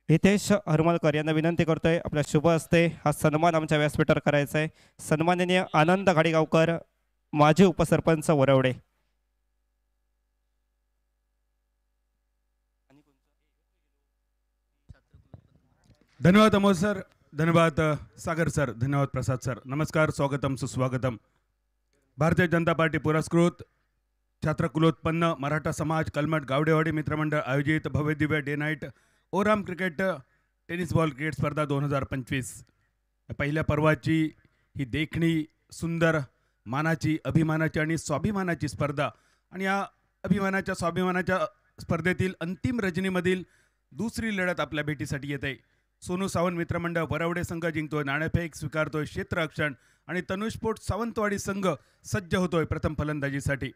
हितेश हरमलकर यांना विनंती करतोय आपल्या शुभ हस्ते हा सन्मान आमच्या व्यासपीठावर करायचा आहे। सन्माननीय आनंद घाडीगावकर, माजी उपसरपंच वरवडे। धन्यवाद अमोल सर, धन्यवाद सागर सर, धन्यवाद प्रसाद सर। नमस्कार, स्वागतम सुस्वागतम। भारतीय जनता पार्टी पुरस्कृत छात्रकुलोत्पन्न मराठा समाज कलमट गावडेवाडी मित्रमंडळ आयोजित भव्य Divya day night Oram cricket tennis ball cricket स्पर्धा 2025 पहिल्या पर्वाची ही देखणी सुंदर मानाची अभिमानाची आणि स्वाभिमानाची स्पर्धा आणि या अभिमानाच्या स्वाभिमानाच्या स्पर्धेतील अंतिम रजनीमधील दुसरी लढत आपल्या भेटीसाठी येते। सोनू सावंत मित्रमंडळ वरवडे संघ जिंकतोय नाणेफेक स्वीकारतोय क्षेत्ररक्षण आणि तनुष्पोट सावंतवाडी संघ सज्ज होतोय प्रथम फलंदाजीसाठी।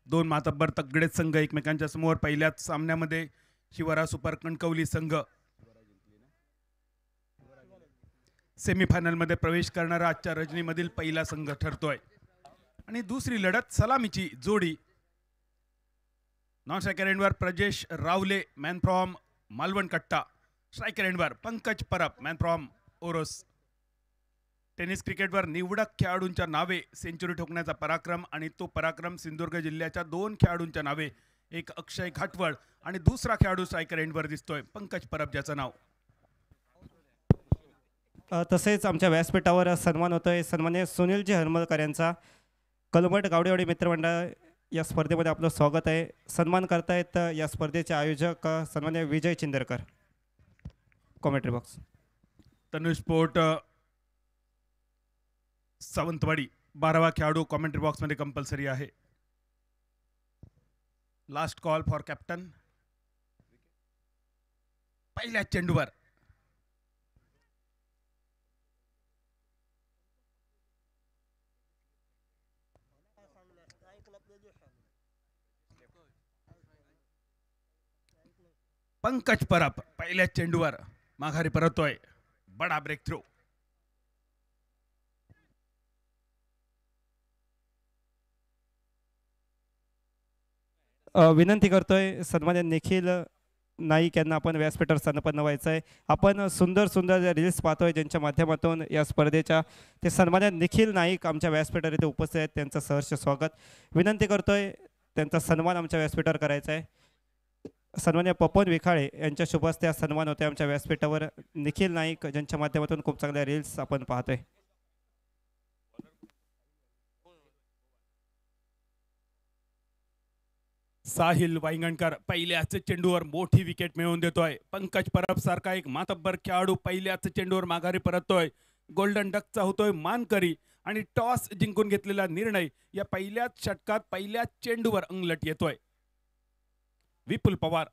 दोन मातब्बर तगडे संघ एकमेकांच्या समोर पहिल्याच सामन्यामध्ये शिवरा सुपर कणकवली संघ सेमीफायनल मध्ये प्रवेश करणारा आजच्या रजनीमधील पहिला संघ ठरतोय आणि दुसरी लढत सलामीची जोडी नॉन स्ट्रायकर एंडवर प्रजेश रावले man from Malvan Katta, striker एंडवर Pankaj Parab man from Oros. Tennis क्रिकेटवर निवडक खेळाडूंच्या नावे सेंचुरी ठोकण्याचा पराक्रम आणि तो पराक्रम सिंधुदुर्ग जिल्ह्याच्या दोन खेळाडूंच्या नावे, एक अक्षय घाटवळ आणि दुसरा खेळाडू स्ट्रायकर एंडवर दिसतोय पंकज परब ज्याचं नाव। तसेच आमच्या व्यासपीठावर सन्मान होतोय सन्माननीय सुनीलजी हरमलकर यांचा, कलमट गावडेवाडी मित्रमंडळ या स्पर्धेमध्ये आपलं स्वागत आहे। सन्मान करतायत या स्पर्धेचे आयोजक सन्माननीय विजय चिंदरकर। Commentary box. तनुष्पोट सावंतवाडी 12वा खेळाडू कॉमेंट्री बॉक्स मध्ये कंपल्सरी आहे। Last call for captain. पहिल्या चेंडूवर पंकज परब पहिल्या चेंडूवर माघारी परतोय, बडा ब्रेक थ्रू। विनंती करतोय सन्माननीय निखिल नाईक यांना आपण व्यासपीठावर सन्मान व्हायचं आहे। आपण सुंदर सुंदर रील्स पाहतोय ज्यांच्या माध्यमातून या स्पर्धेच्या ते सन्माननीय निखिल नाईक आमच्या व्यासपीठावर इथे उपस्थित आहेत, त्यांचं सहर्ष स्वागत। विनंती करतोय त्यांचा सन्मान आमच्या व्यासपीठावर करायचा आहे। सन्माननीय पपन विखाळे यांच्या शुभ हस्ते सन्मान होते आमच्या व्यासपीठावर निखिल नाईक ज्यांच्या माध्यमातून खूप चांगल्या रील्स आपण पाहतोय। साहिल वांगणकर पहिल्याच चेंडूवर मोठी विकेट मिळवून देतोय। पंकज परब सारखा एक मातब्बर खेळाडू पहिल्याच चेंडूवर माघारी परततोय। गोल्डन डकचा होतोय मानकरी आणि टॉस जिंकून घेतलेला निर्णय या पहिल्याच षटकात पहिल्याच चेंडूवर अंगलट येतोय। विपुल पवार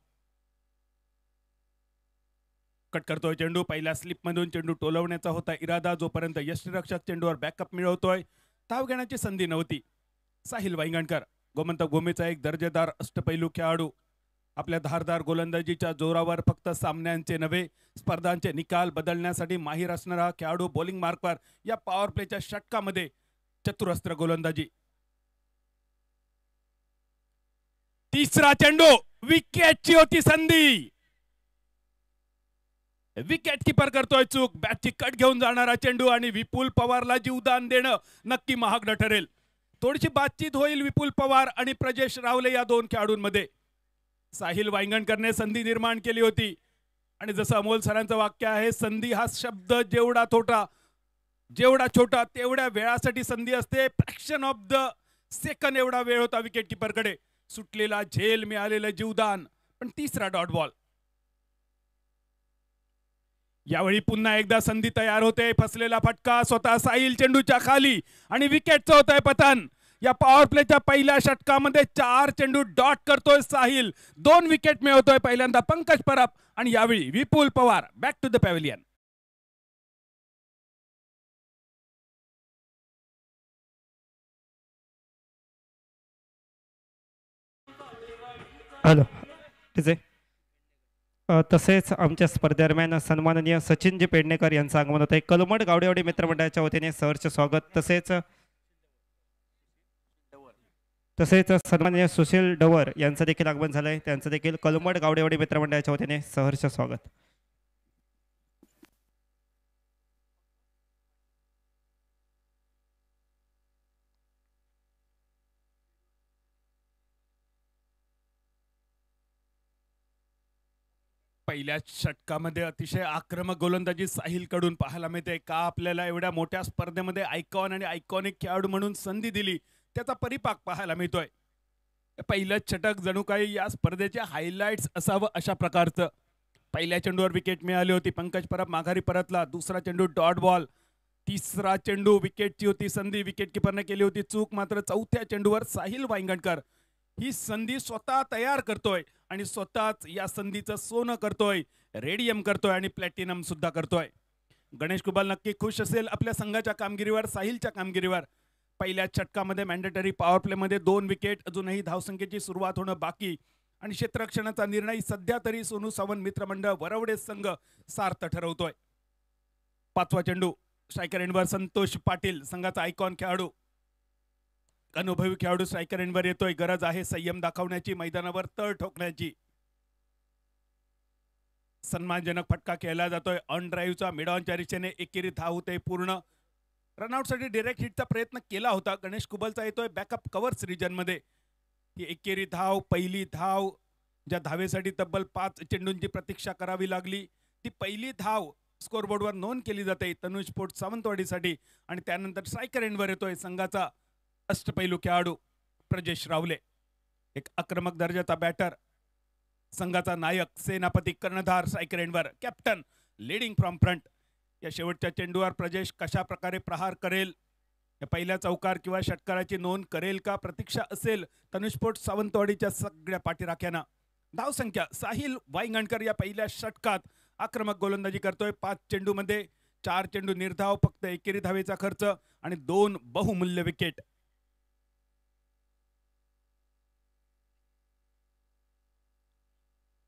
कट करतोय चेंडू, पहिल्या स्लिप मधून चेंडू टोलवण्याचा होता इरादा, जोपर्यंत यष्टीरक्षक चेंडूवर बॅकअप मिळवतोय। धाव घेण्याची संधी नव्हती। साहिल वांगणकर गोमंतक भूमीचा एक दर्जेदार अष्टपैलू खेळाडू, आपल्या धारदार गोलंदाजीच्या जोरावर फक्त सामन्यांचे नव्हे स्पर्धांचे निकाल बदलण्यासाठी माहीर असणारा खेळाडू, बॉलिंग मार्कवर या पॉवर प्लेच्या षटकामध्ये चतुरस्त्र गोलंदाजी। तिसरा चेंडू, विकेटची होती संधी, विकेट कीपर करतोय चूक, बॅटची कट घेऊन जाणारा चेंडू आणि विपुल पवारला जीवदान देणं नक्की महागडं ठरेल। थोडीशी बातचीत होईल विपुल पवार आणि प्रजेश रावले या दोन खेळाडूंमध्ये। साहिल वांगणकरने संधी निर्माण केली होती आणि जसं अमोल सरांचं वाक्य आहे, संधी हा शब्द जेवढा छोटा तेवढ्या वेळासाठी संधी असते। फ्रॅक्शन ऑफ द सेकंड एवढा वेळ होता विकेट कीपरकडे। सुटलेला झेल, मिळालेलं जीवदान, पण तिसरा डॉट बॉल। यावेळी पुन्हा एकदा संधी तयार होते, फसलेला फटका स्वतः साहिल चेंडूच्या खाली आणि विकेटचं होतंय पतन। या पॉवर प्लेच्या पहिल्या षटकामध्ये 4 चेंडू डॉट करतोय साहिल, 2 विकेट मिळवतोय पहिल्यांदा पंकज परब आणि यावेळी Vipul Pawar back to the pavilion. Hello, ठीक आहे। तसेच आमच्या स्पर्धेदरम्यान सन्माननीय सचिनजी पेडणेकर यांचं आगमन होत आहे। कलमट गावडेवाडी मित्रमंडळाच्या वतीने सहर्ष स्वागत। तसेच सन्माननीय सुशील डवर यांचं देखील आगमन झालंय, त्यांचं देखील कलमट गावडेवाडी मित्रमंडळाच्या वतीने सहर्ष स्वागत। पहिल्या षटकामध्ये अतिशय आक्रमक गोलंदाजी साहिल कडून पाहायला मिळते. का आपल्याला एवढ्या मोठ्या स्पर्धेमध्ये आयकॉन आणि आयकॉनिक खेळाडू म्हणून संधी दिली त्याचा परिपाक पाहायला मिळतोय. पहिलं षटक जणू काही या स्पर्धेचे हायलाइट्स असावं अशा प्रकारचं. पहिल्या चेंडूवर विकेट मिळाली होती, पंकज परब माघारी परतला. दुसरा चेंडू डॉट बॉल. तिसरा चेंडू विकेटची होती संधी, विकेट किपरने केली होती चूक. मात्र चौथ्या चेंडूवर साहिल वांगणकर ही संधी स्वतः तयार करतोय आणि स्वतःच या संधीचं सोनं करतोय, रेडियम करतोय आणि प्लॅटिनम सुद्धा करतोय. गणेश कुबाल नक्की खुश असेल आपल्या संघाच्या कामगिरीवर, साहिलच्या कामगिरीवर. पहिल्या षटकामध्ये मॅन्डेटरी पॉवर प्ले मध्ये 2 विकेट, अजूनही धावसंख्येची सुरुवात होणं बाकी आणि क्षेत्ररक्षणाचा निर्णय सध्या तरी सोनू सावंत मित्रमंडळ वरवडे संघ सार्थ ठरवतोय. पाचवा चेंडू स्ट्रायकर एंडवर संतोष पाटील, संघाचा आयकॉन खेळाडू, अनुभवी खेळाडू स्ट्रायकर एंडवर येतोय. गरज आहे संयम दाखवण्याची, मैदानावर तळ ठोकण्याची. सन्मानजनक फटका खेळला जातोय ऑन ड्राईव्हचा. मिड ऑनच्या दिशेने एकेरी धाव होते पूर्ण. रनआउटसाठी डायरेक्ट हिटचा प्रयत्न केला होता. गणेश कुबलचा येतोय बॅकअप कव्हर्स रिजनमध्ये. ही एकेरी धाव, पहिली धाव, ज्या धावेसाठी तब्बल 5 चेंडूंची प्रतीक्षा करावी लागली, ती पहिली धाव स्कोरबोर्डवर नोंद केली जाते तनुज पोट सावंतवाडीसाठी. आणि त्यानंतर स्ट्रायकर एंडवर येतोय संघाचा अष्टपैलू खेळाडू प्रजेश रावले, एक आक्रमक दर्जाचा बॅटर, संघाचा नायक, सेनापती, कर्णधार, स्ट्रायकर एंडवर कॅप्टन, लीडिंग फ्रॉम फ्रंट. या शेवटच्या चेंडूवर प्रजेश कशा प्रकारे प्रहार करेल, या पहिल्या चौकार किंवा षटकाराची नोंद करेल का, प्रतीक्षा असेल तनुष्पोट सावंतवाडीच्या सगळ्या पाठीराख्यांना. धावसंख्या साहिल वांगणकर या पहिल्या षटकात आक्रमक गोलंदाजी करतोय. 5 चेंडूमध्ये 4 चेंडू निर्धाव, फक्त एकेरी धावेचा खर्च आणि 2 बहुमूल्य विकेट.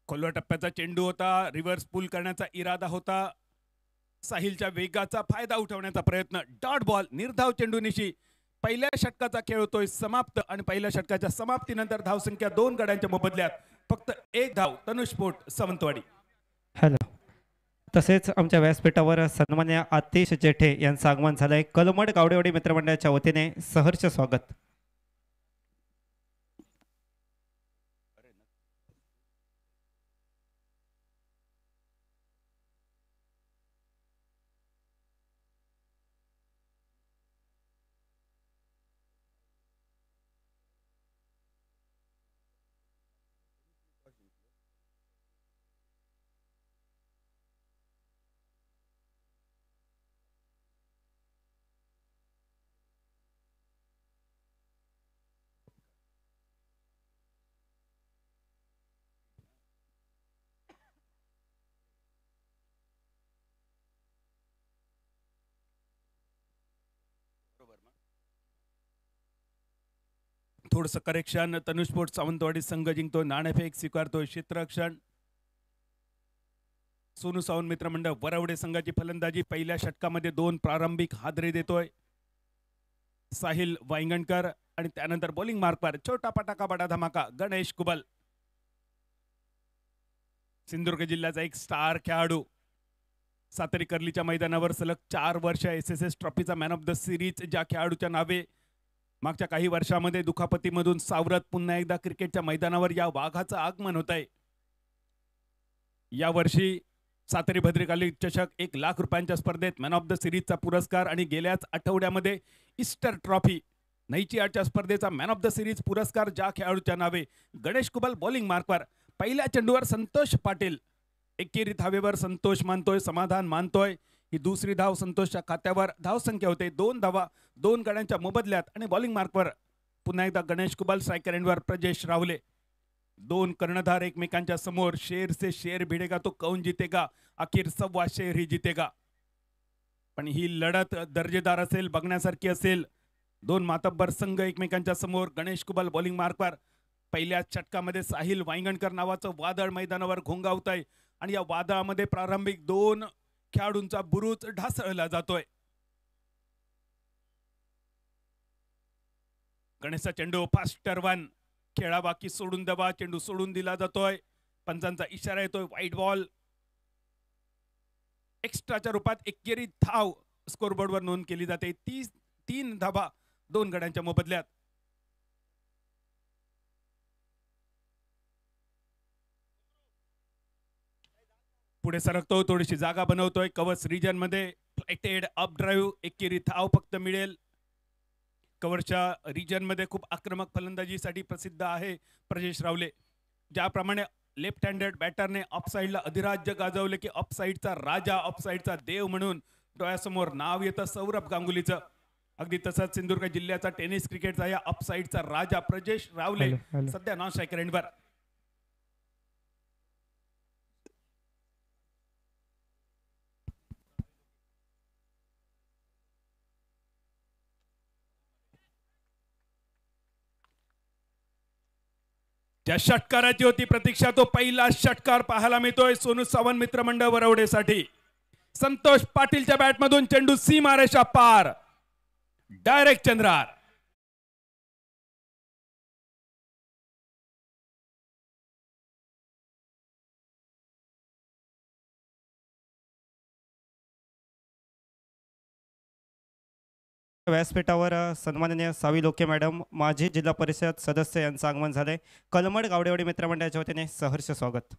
खोलवर टप्प्याचा चेंडू होता, रिव्हर्स पुल करण्याचा इरादा होता. साहिलच्या वेगाचा फायदा उठवण्याचा प्रयत्न, डॉट बॉल, निर्धाव चेंडूनिशी पहिल्या षटकाचा खेळ होतोय समाप्त. आणि पहिल्या षटकाच्या समाप्तीनंतर धावसंख्या 2 गड्यांच्या मोबदल्यात फक्त 1 धाव तनुष्पोट सावंतवाडी. हॅलो. तसेच आमच्या व्यासपीठावर सन्मान्य आतिश जेठे यांचं आगमन झालंय. कलमड गावडेवाडी मित्रमंडळाच्या वतीने सहर्ष स्वागत. थोडंसं करेक्शन, तनुष्पोट सावंतवाडी संघ जिंकतोय, नाणेफेक स्वीकारतोय. क्षेत्ररक्षण सोनू सावंत मित्रमंडळ वरवडे संघाची फलंदाजी पहिल्या षटकामध्ये 2 प्रारंभिक हादरे देतोय साहिल वांगणकर. आणि त्यानंतर बॉलिंग मार्कवर छोटा पटाका बडा धमाका गणेश कुबल, सिंधुदुर्ग जिल्ह्याचा एक स्टार खेळाडू. सातेरी कर्लीच्या मैदानावर सलग 4 वर्ष SSS ट्रॉफीचा मॅन ऑफ द सिरीज ज्या खेळाडूच्या नावे मागच्या काही वर्षामध्ये दुखापतीमधून सावरत पुन्हा एकदा क्रिकेटच्या मैदानावर या वाघाचं आगमन होत आहे. यावर्षी सातेरी भद्रिकाली चषक 1 लाख रुपयांच्या स्पर्धेत मॅन ऑफ द सिरीजचा पुरस्कार आणि गेल्याच आठवड्यामध्ये ईस्टर ट्रॉफी नैची आठच्या स्पर्धेचा मॅन ऑफ द सिरीज पुरस्कार ज्या खेळाडूच्या नावे गणेश कुबल बॉलिंग मार्कवर. पहिल्या चेंडूवर संतोष पाटील, एकेरी धावेवर संतोष मानतोय, समाधान मानतोय. ही दुसरी धाव संतोषच्या खात्यावर. धावसंख्या होते 2 धावा 2 गड्यांच्या मोबदल्यात. आणि बॉलिंग मार्कवर पुन्हा एकदा गणेश कुबल, स्ट्रायकर एंडवर प्रजेश रावले. 2 कर्णधार एकमेकांच्या समोर. शेर से शेर भिडेगा तो कौन जीतेगा, अखेर 1.25 शेर ही जीतेगा. पण ही लढत दर्जेदार असेल, बघण्यासारखी असेल. 2 मातब्बर संघ एकमेकांच्या समोर. गणेश कुबल बॉलिंग मार्कवर. पहिल्या षटकामध्ये साहिल वांगणकर नावाचं वादळ मैदानावर घोंगावत आहे आणि या वादळामध्ये प्रारंभिक 2 खेळाडूंचा बुरुज ढासळला जातोय. गणेशचा चेंडू फास्टर 1, खेळा बाकी सोडून द्यावा, चेंडू सोडून दिला जातोय. पंचांचा इशारा येतोय व्हाईट बॉल. एक्स्ट्राच्या रूपात एकेरी धाव स्कोरबोर्डवर नोंद केली जाते. 3 धावा 2 गड्यांच्या मोबदल्यात. पुढे सरकतो, थोडीशी जागा बनवतोय कवच रिजन मध्ये. फ्लाइटेड अप ड्राईव्ह, एकेरी धाव फक्त मिळेल. कव्हरच्या रिजन मध्ये खूप आक्रमक फलंदाजीसाठी प्रसिद्ध आहे प्रजेश रावले. ज्याप्रमाणे लेफ्ट हँडेड बॅटरने ऑफसाईडला अधिराज्य गाजवले की ऑफसाईडचा राजा, ऑफसाईडचा देव म्हणून डोळ्यासमोर नाव येतं सौरभ गांगुलीचं. अगदी तसंच सिंधुदुर्ग जिल्ह्याचा टेनिस क्रिकेटचा या ऑफसाईडचा राजा प्रजेश रावले सध्या नॉन स्ट्रायकर एंडवर. ज्या षटकाराची होती प्रतीक्षा तो पहिला षटकार पाहायला मिळतोय सोनू सावंत मित्रमंडळ वरवडेसाठी. संतोष पाटीलच्या बॅटमधून चेंडू सीमारेषा पार, डायरेक्ट चंद्रार. व्यासपीठावर सन्माननीय सावी लोके मॅडम, माजी जिल्हा परिषद सदस्य यांचं आगमन झालंय. कलमड गावडेवाडी मित्रमंडळाच्या वतीने सहर्ष स्वागत.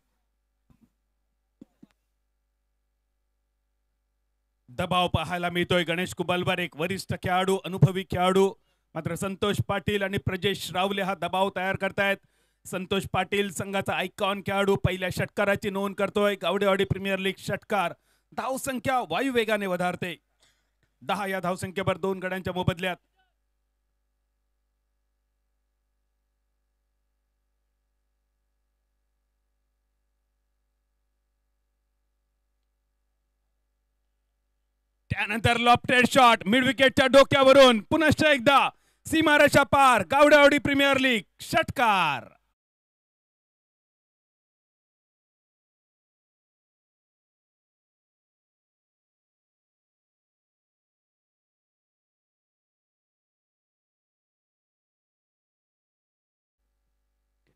दबाव पाहायला मिळतोय गणेश कुबलवर, एक वरिष्ठ खेळाडू, अनुभवी खेळाडू. मात्र संतोष पाटील आणि प्रजेश रावले हा दबाव तयार करतायत. संतोष पाटील संघाचा आयकॉन खेळाडू पहिल्या षटकाराची नोंद करतोय. गावडेवाडी प्रीमियर लीग षटकार. धावसंख्या वायुवेगाने वधारते. 10 या धावसंख्येवर 2 गड्यांच्या मोबदल्यात. त्यानंतर लॉफ्टेड शॉट मिड विकेटच्या डोक्यावरून पुनश्च एकदा सीमारेषा पार. गावडेवाडी प्रीमियर लीग षटकार.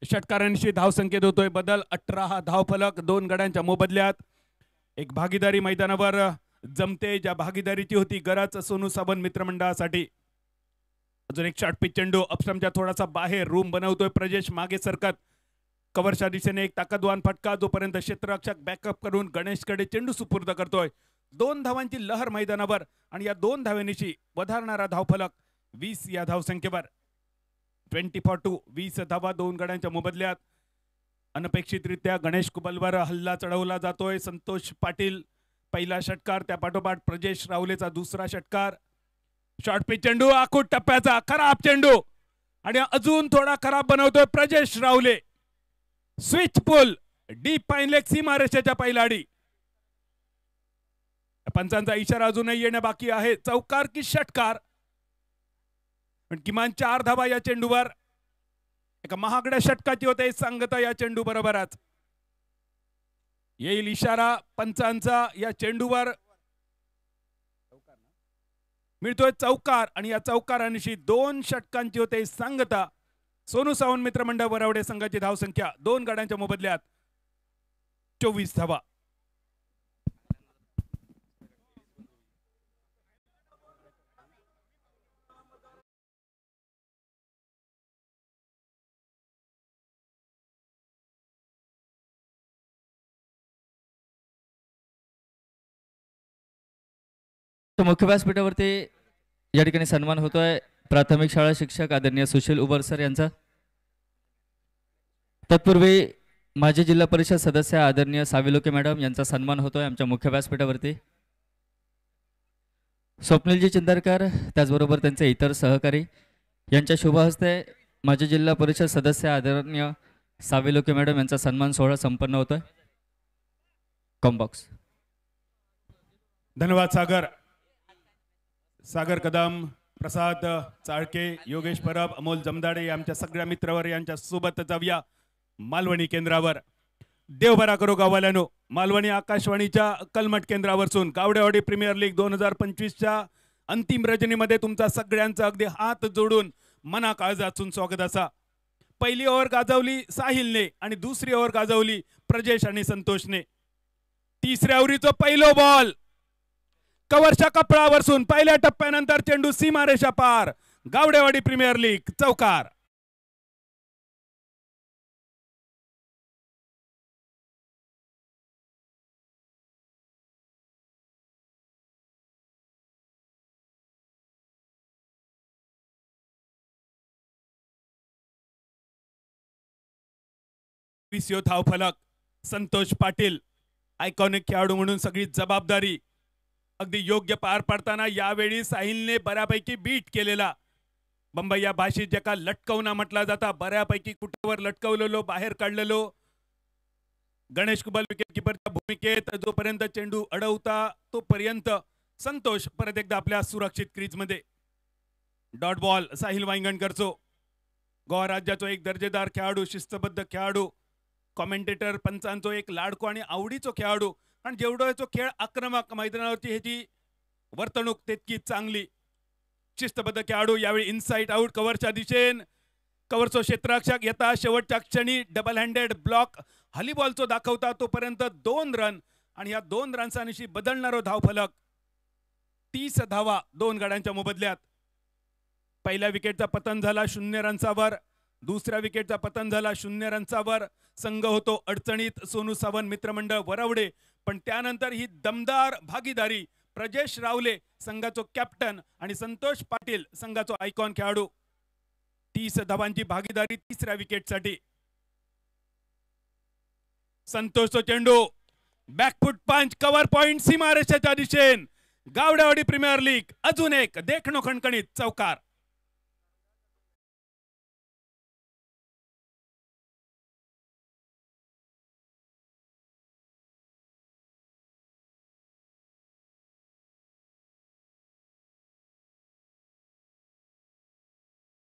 षटकारांशी धावसंख्येत होतोय बदल. 18 हा धावफलक 2 गड्यांच्या मोबदल्यात. एक भागीदारी मैदानावर जमते, ज्या भागीदारीची होती गरज सोनू सावंत मित्रमंडळासाठी. अजून एक शॉर्ट पिच चेंडू अपस्टंपच्या थोडासा बाहेर रूम बनवतोय प्रजेश मागे सरकत. कव्हरच्या दिशेने एक ताकदवान फटका, जोपर्यंत क्षेत्ररक्षक बॅकअप करून गणेशकडे चेंडू सुपूर्द करतोय. 2 धावांची लहर मैदानावर आणि या 2 धावेनिशी वधारणारा धावफलक 20 या धावसंख्येवर. 20 20 धावा 2 गड्यांच्या मोबदल्यात. अनपेक्षितरित्या गणेश कुबलवर हल्ला चढवला जातोय. संतोष पाटील पहिला षटकार, त्या पाठोपाठ प्रजेश रावलेचा दुसरा षटकार. शॉर्ट पिच चेंडू आखूट टप्प्याचा खराब चेंडू आणि अजून थोडा खराब बनवतोय प्रजेश रावले. स्विच पुल डीप पाईन लेग सीमारेषेच्या पहिलाडी. पंचांचा इशारा अजूनही येणे बाकी आहे. चौकार की षटकार, पण किमान 4 धावा या चेंडूवर. एका महागड्या षटकाची होते सांगता या चेंडू बरोबरच. येईल इशारा पंचांचा. या चेंडूवर मिळतोय चौकार आणि या चौकारांशी 2 षटकांची होते सांगता. सोनू सावंत मित्रमंडळ वरवडे संघाची धावसंख्या 2 गड्यांच्या मोबदल्यात 24 धावा. मुख्य व्यासपीठावरती या ठिकाणी सन्मान होतोय प्राथमिक शाळा शिक्षक आदरणीय सुशील उबर सर यांचा. तत्पूर्वी माजी जिल्हा परिषद सदस्य आदरणीय साविलोके मॅडम यांचा सन्मान होतोय आमच्या मुख्य व्यासपीठावरती. स्वप्नीलजी चिंदरकर त्याचबरोबर त्यांचे इतर सहकारी यांच्या शुभ हस्ते माजी जिल्हा परिषद सदस्य आदरणीय साविलोके मॅडम यांचा सन्मान सोहळा संपन्न होतोय. कॉम्बॉक्स. धन्यवाद सागर. सागर कदम, प्रसाद चाळके, योगेश परब, अमोल जमदाडे आमच्या सगळ्या मित्रावर यांच्या सोबत जाऊया मालवणी केंद्रावर. देवभरा करो गाववाल्यानो. मालवणी आकाशवाणीच्या कलमट केंद्रावरसून गावडेवाडी प्रीमियर लीग 2025च्या अंतिम रजनीमध्ये तुमचा सगळ्यांचा अगदी हात जोडून मना काळजातून स्वागत असा. पहिली ओव्हर गाजवली साहिलने आणि दुसरी ओव्हर गाजवली प्रजेश आणि संतोषने. तिसऱ्या ओव्हरीचा पहिलो बॉल कव्हरच्या कपडावरसून पहिल्या टप्प्यानंतर चेंडू सीमारेषा पार. गावडेवाडी प्रीमियर लीग चौकार. विसिओ धावफलक संतोष पाटील आयकॉनिक खेळाडू म्हणून सगळी जबाबदारी अगदी योग्य पार पाडताना यावेळी साहिलने बऱ्यापैकी बीट केलेला बंबई या भाषेत ज्याका लटकवणा म्हटला जाता बऱ्यापैकी कुठावर लटकवलेलो बाहेर काढलेलो गणेश कुबल विकेट किपरच्या भूमिकेत जोपर्यंत चेंडू अडवता तोपर्यंत संतोष परत एकदा आपल्या सुरक्षित क्रीज मध्ये डॉट बॉल साहिल वांगणकरचो गोवा राज्याचो एक दर्जेदार खेळाडू शिस्तबद्ध खेळाडू कॉमेंटेटर पंचांचो एक लाडको आणि आवडीचो खेळाडू आणि जेवढो याचो खेळ आक्रमक मैदानावरची ह्याची वर्तणूक तितकी चांगली शिस्तबद्ध खेळाडू यावेळी इनसाइड आउट कव्हरच्या दिशेन कव्हरचो क्षेत्ररक्षक येता शेवटच्या क्षणी डबल हँडेड ब्लॉक हलीबॉलचो दाखवता तोपर्यंत 2 रन आणि या 2 रन्सांशी बदलणारो धावफलक 30 धावा 2 गड्यांच्या मोबदल्यात पहिल्या विकेटचा पतन झाला 0 रन्सावर दुसऱ्या विकेटचा पतन झाला 0 रन्सावर संघ होतो अडचणीत सोनू सावंत मित्रमंडळ वरवडे पण त्यानंतर ही दमदार भागीदारी प्रजेश रावले संघाचो कॅप्टन आणि संतोष पाटील संघाचो आयकॉन खेळाडू 30 धावांची भागीदारी तिसऱ्या विकेटसाठी संतोषचो चेंडू बॅकफुट पंच कव्हर पॉइंट सीमारेषेच्या दिशेन गावडेवाडी प्रीमियर लीग अजून एक देखणो खणखणीत चौकार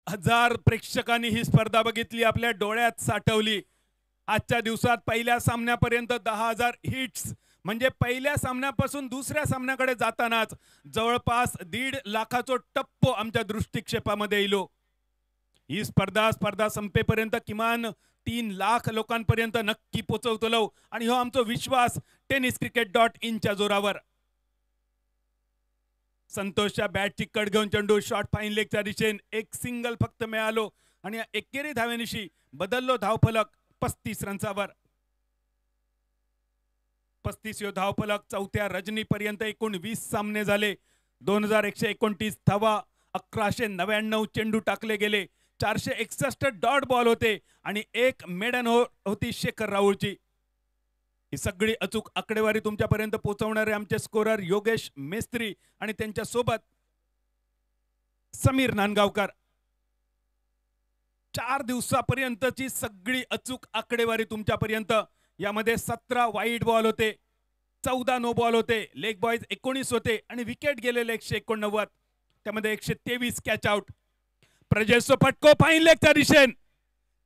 हजार प्रेक्षकांनी ही स्पर्धा बघितली आपल्या डोळ्यात साठवली आजच्या दिवसात पहिल्या सामन्यापर्यंत 10,000 हिट्स म्हणजे पहिल्या सामन्यापासून दुसऱ्या सामन्याकडे जातानाच जवळपास 1.5 लाखाचो टप्पो आमच्या दृष्टिक्षेपामध्ये येलो ही स्पर्धा संपेपर्यंत किमान 3 लाख लोकांपर्यंत नक्की पोहोचवतलो आणि हो आमचा विश्वास tenniscricket.in च्या जोरावर संतोषच्या बॅटची कड घेऊन चेंडू शॉर्ट फाईन लेगच्या दिशेन एक सिंगल फक्त मिळालो आणि एकेरी धावेनिशी बदललो धावफलक 35 रन्सावर 35 यो धावफलक चौथ्या रजनीपर्यंत एकूण 20 सामने झाले 2129 धावा 1199 चेंडू टाकले गेले 461 डॉट बॉल होते आणि एक मेडन होती शेखर राहुलची ही सगळी अचूक आकडेवारी तुमच्यापर्यंत पोहोचवणारे आमचे स्कोरर योगेश मेस्त्री आणि त्यांच्या सोबत समीर नांदगावकर 4 दिवसापर्यंतची सगळी अचूक आकडेवारी तुमच्यापर्यंत यामध्ये 17 वाईड बॉल होते 14 नो बॉल होते लेग बॉयज 19 होते आणि विकेट गेलेले 189 त्यामध्ये 123 कॅच आउट प्रजेशो फटको फाईन लेगच्या दिशेन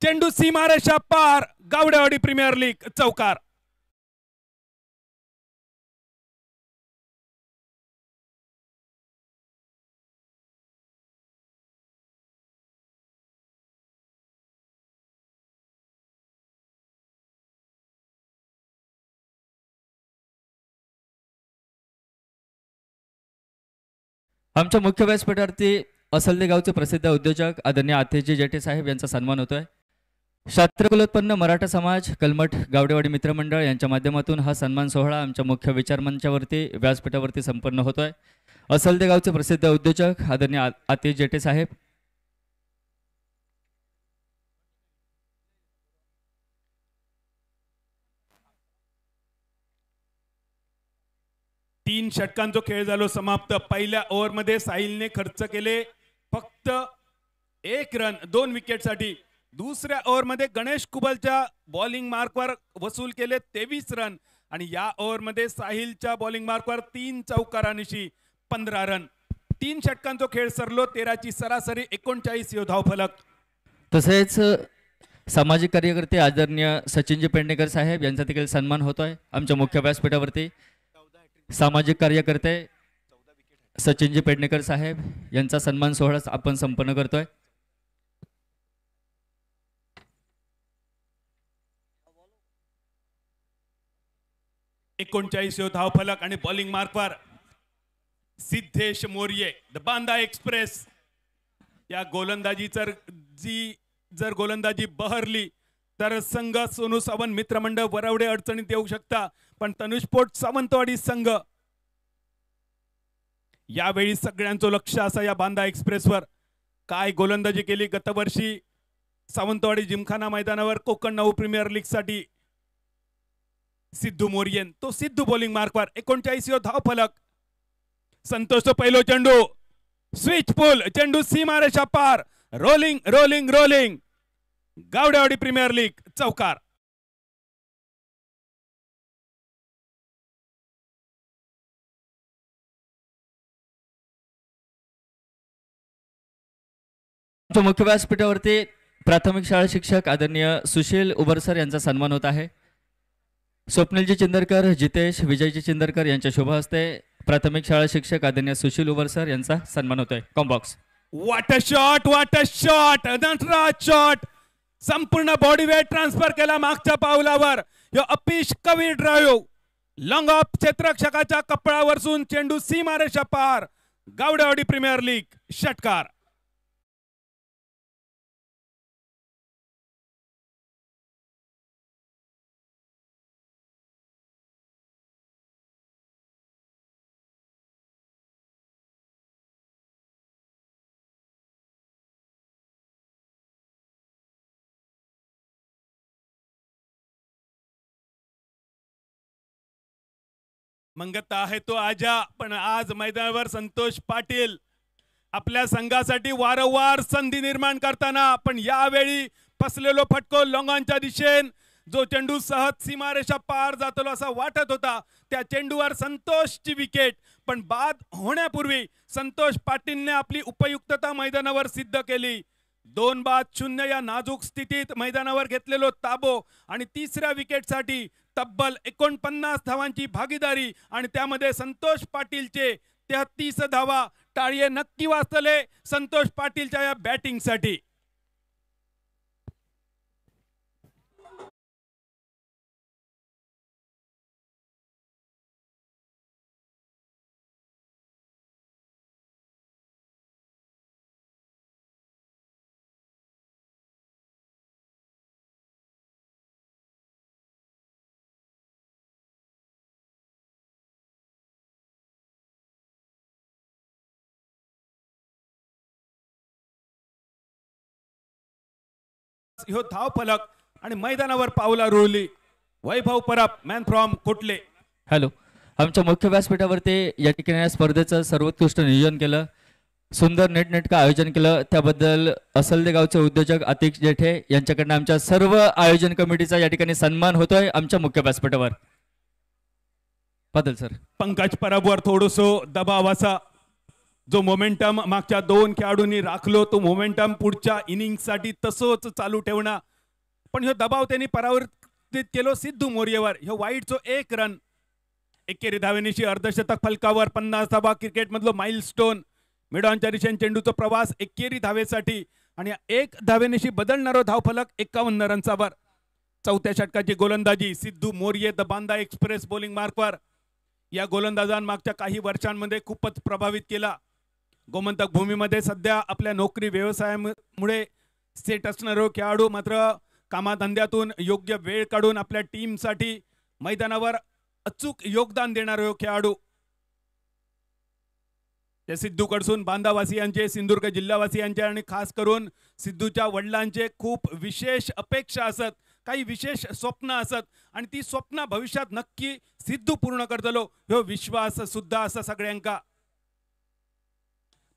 चेंडू सीमारेषा पार गावडेवाडी प्रीमियर लीग चौकार आमच्या मुख्य व्यासपीठावरती असलदे गावचे प्रसिद्ध उद्योजक आदरणीय आतिशजी जेठे साहेब यांचा सन्मान होतोय शास्त्रकुलोत्पन्न मराठा समाज कलमठ गावडेवाडी मित्रमंडळ यांच्या माध्यमातून हा सन्मान सोहळा आमच्या मुख्य विचारमंचावरती व्यासपीठावरती संपन्न होतोय असलदे गावचे प्रसिद्ध उद्योजक आदरणीय आतिश जेठे साहेब 3 षटकांचा खेळ झालो समाप्त पहिल्या ओव्हरमध्ये साहिलने खर्च केले फक्त 1 रन 2 विकेटसाठी दुसऱ्या ओव्हरमध्ये गणेश कुबलच्या बॉलिंग मार्कवर वसूल केले 23 रन आणि या ओव्हरमध्ये साहिलच्या बॉलिंग मार्कवर 3 चौकारांनिशी 15 रन 3 षटकांचा खेळ सरलो 13 ची सरासरी 39 यो धावफलक तसेच सामाजिक कार्यकर्ते आदरणीय सचिनजी पेडणेकर साहेब यांचा देखील सन्मान होतोय आमच्या मुख्य व्यासपीठावरती सामाजिक कार्यकर्ते सचिनजी पेडणेकर साहेब यांचा सन्मान सोहळा आपण संपन्न करतोय एकोणचाळीस धावफलक आणि बॉलिंग मार्कवर सिद्धेश मोर्ये द बांदा एक्सप्रेस या गोलंदाजी जर गोलंदाजी बहरली तर संघ सोनू सावंत मित्रमंडळ वरवडे अडचणीत येऊ शकता पण तनुष्पोट सावंतवाडी संघ यावेळी सगळ्यांचं लक्ष असा या बांदा एक्सप्रेसवर काय गोलंदाजी केली गतवर्षी सावंतवाडी जिमखाना मैदानावर कोकण नऊ प्रीमियर लीग साठी सिद्धू मोरियन, तो सिद्धू बॉलिंग मार्कवर 39 धाव फलक. संतोष तो पहिलो चेंडू, स्विच पुल, चेंडू सीमारेषा पार, rolling rolling rolling, Gawadewadi premier league चौकार. मुख्य व्यासपीठावरती प्राथमिक शाळा शिक्षक आदरणीय सुशील उबरसर यांचा सन्मान होत आहे. स्वप्नीलजी चिंदरकर, जितेश विजयजी चिंदरकर यांच्या शुभ हस्ते प्राथमिक शाळा शिक्षक आदरणीय सुशील उबरसर यांचा सन्मान होतोय. कॉम्बॉक्स. What a shot, Nataraj shot, संपूर्ण बॉडी वेट ट्रान्सफर केला मागच्या पावलावर. यो अपिश कवी ड्राईव्ह, लॉंग ऑफ क्षेत्ररक्षकाच्या कपडावरसून चेंडू सीमारेषा पार, गावडेवाडी प्रीमियर लीग षटकार. मंगता आहे तो आजा, पण आज मैदानावर संतोष पाटील आपल्या संघासाठी वारंवार संधी निर्माण करताना, पण यावेळी फसलेलो फटको लॉंगॉनच्या दिशेन, जो चेंडू सहज सीमारेषा पार जातलो असा वाटत होता, त्या चेंडूवर संतोषची विकेट. पण बाद होण्यापूर्वी संतोष पाटीलने आपली उपयुक्तता मैदानावर सिद्ध केली. 2-0 या नाजूक स्थितीत मैदानावर घेतलेलो ताबो आणि तिसऱ्या विकेटसाठी तब्बल 49 धावांची भागीदारी, आणि त्यामध्ये संतोष पाटीलचे 33 धावा. टाळी नक्की वाजतले संतोष पाटीलच्या या बॅटिंगसाठी. ह्यो धाव फलक आणि मैदानावर पावला रुळली. वैभव परब, मॅन फ्रॉम कोटले. हॅलो. आमच्या मुख्य व्यासपीठावरती या ठिकाणी या स्पर्धेचं सर्वोत्कृष्ट नियोजन केलं, सुंदर नेटनेटकं आयोजन केलं, त्याबद्दल असलदे गावचे उद्योजक आतिक जेठे यांच्याकडनं आमच्या सर्व आयोजन कमिटीचा या ठिकाणी सन्मान होतोय आमच्या मुख्य व्यासपीठावर. बदल सर. पंकज परबवर थोडंसं दबाव असा, जो मोमेंटम मागच्या 2 खेळाडूंनी राखलो, तो मोमेंटम पुढच्या इनिंगसाठी तसंच चालू ठेवणं. पण ह्यो दबाव त्यांनी परावर्तित केलो सिद्धू मोरियेवर. ह्यो वाईटचो 1 रन, एकेरी धावेनिशी अर्धशतक फलकावर 50 धावा, क्रिकेट मधलो माइलस्टोन. मिडॉनच्या दिशेने चेंडूचा प्रवास एकेरी धावेसाठी, आणि 1 धावेनिशी बदलणारो धावफलक 51 रन्सावर. चौथ्या षटकाची गोलंदाजी Siddhu Moriye, the Banda express bowling मार्कवर. या गोलंदाजान मागच्या काही वर्षांमध्ये खूपच प्रभावित केला. गोमंतक भूमीमध्ये सध्या आपल्या नोकरी व्यवसायामुळे सेट असणारो खेळाडू मात्र कामाधंद्यातून योग्य वेळ काढून आपल्या टीमसाठी मैदानावर अचूक योगदान देणारो खेळाडू. या सिद्धूकडसून बांधावासियांचे, सिंधुदुर्ग जिल्हावासियांचे आणि खास करून सिद्धूच्या वडिलांचे खूप विशेष अपेक्षा असत, काही विशेष स्वप्न असत, आणि ती स्वप्न भविष्यात नक्की सिद्धू पूर्ण करतलो ह्यो विश्वास सुद्धा असा सगळ्यांका.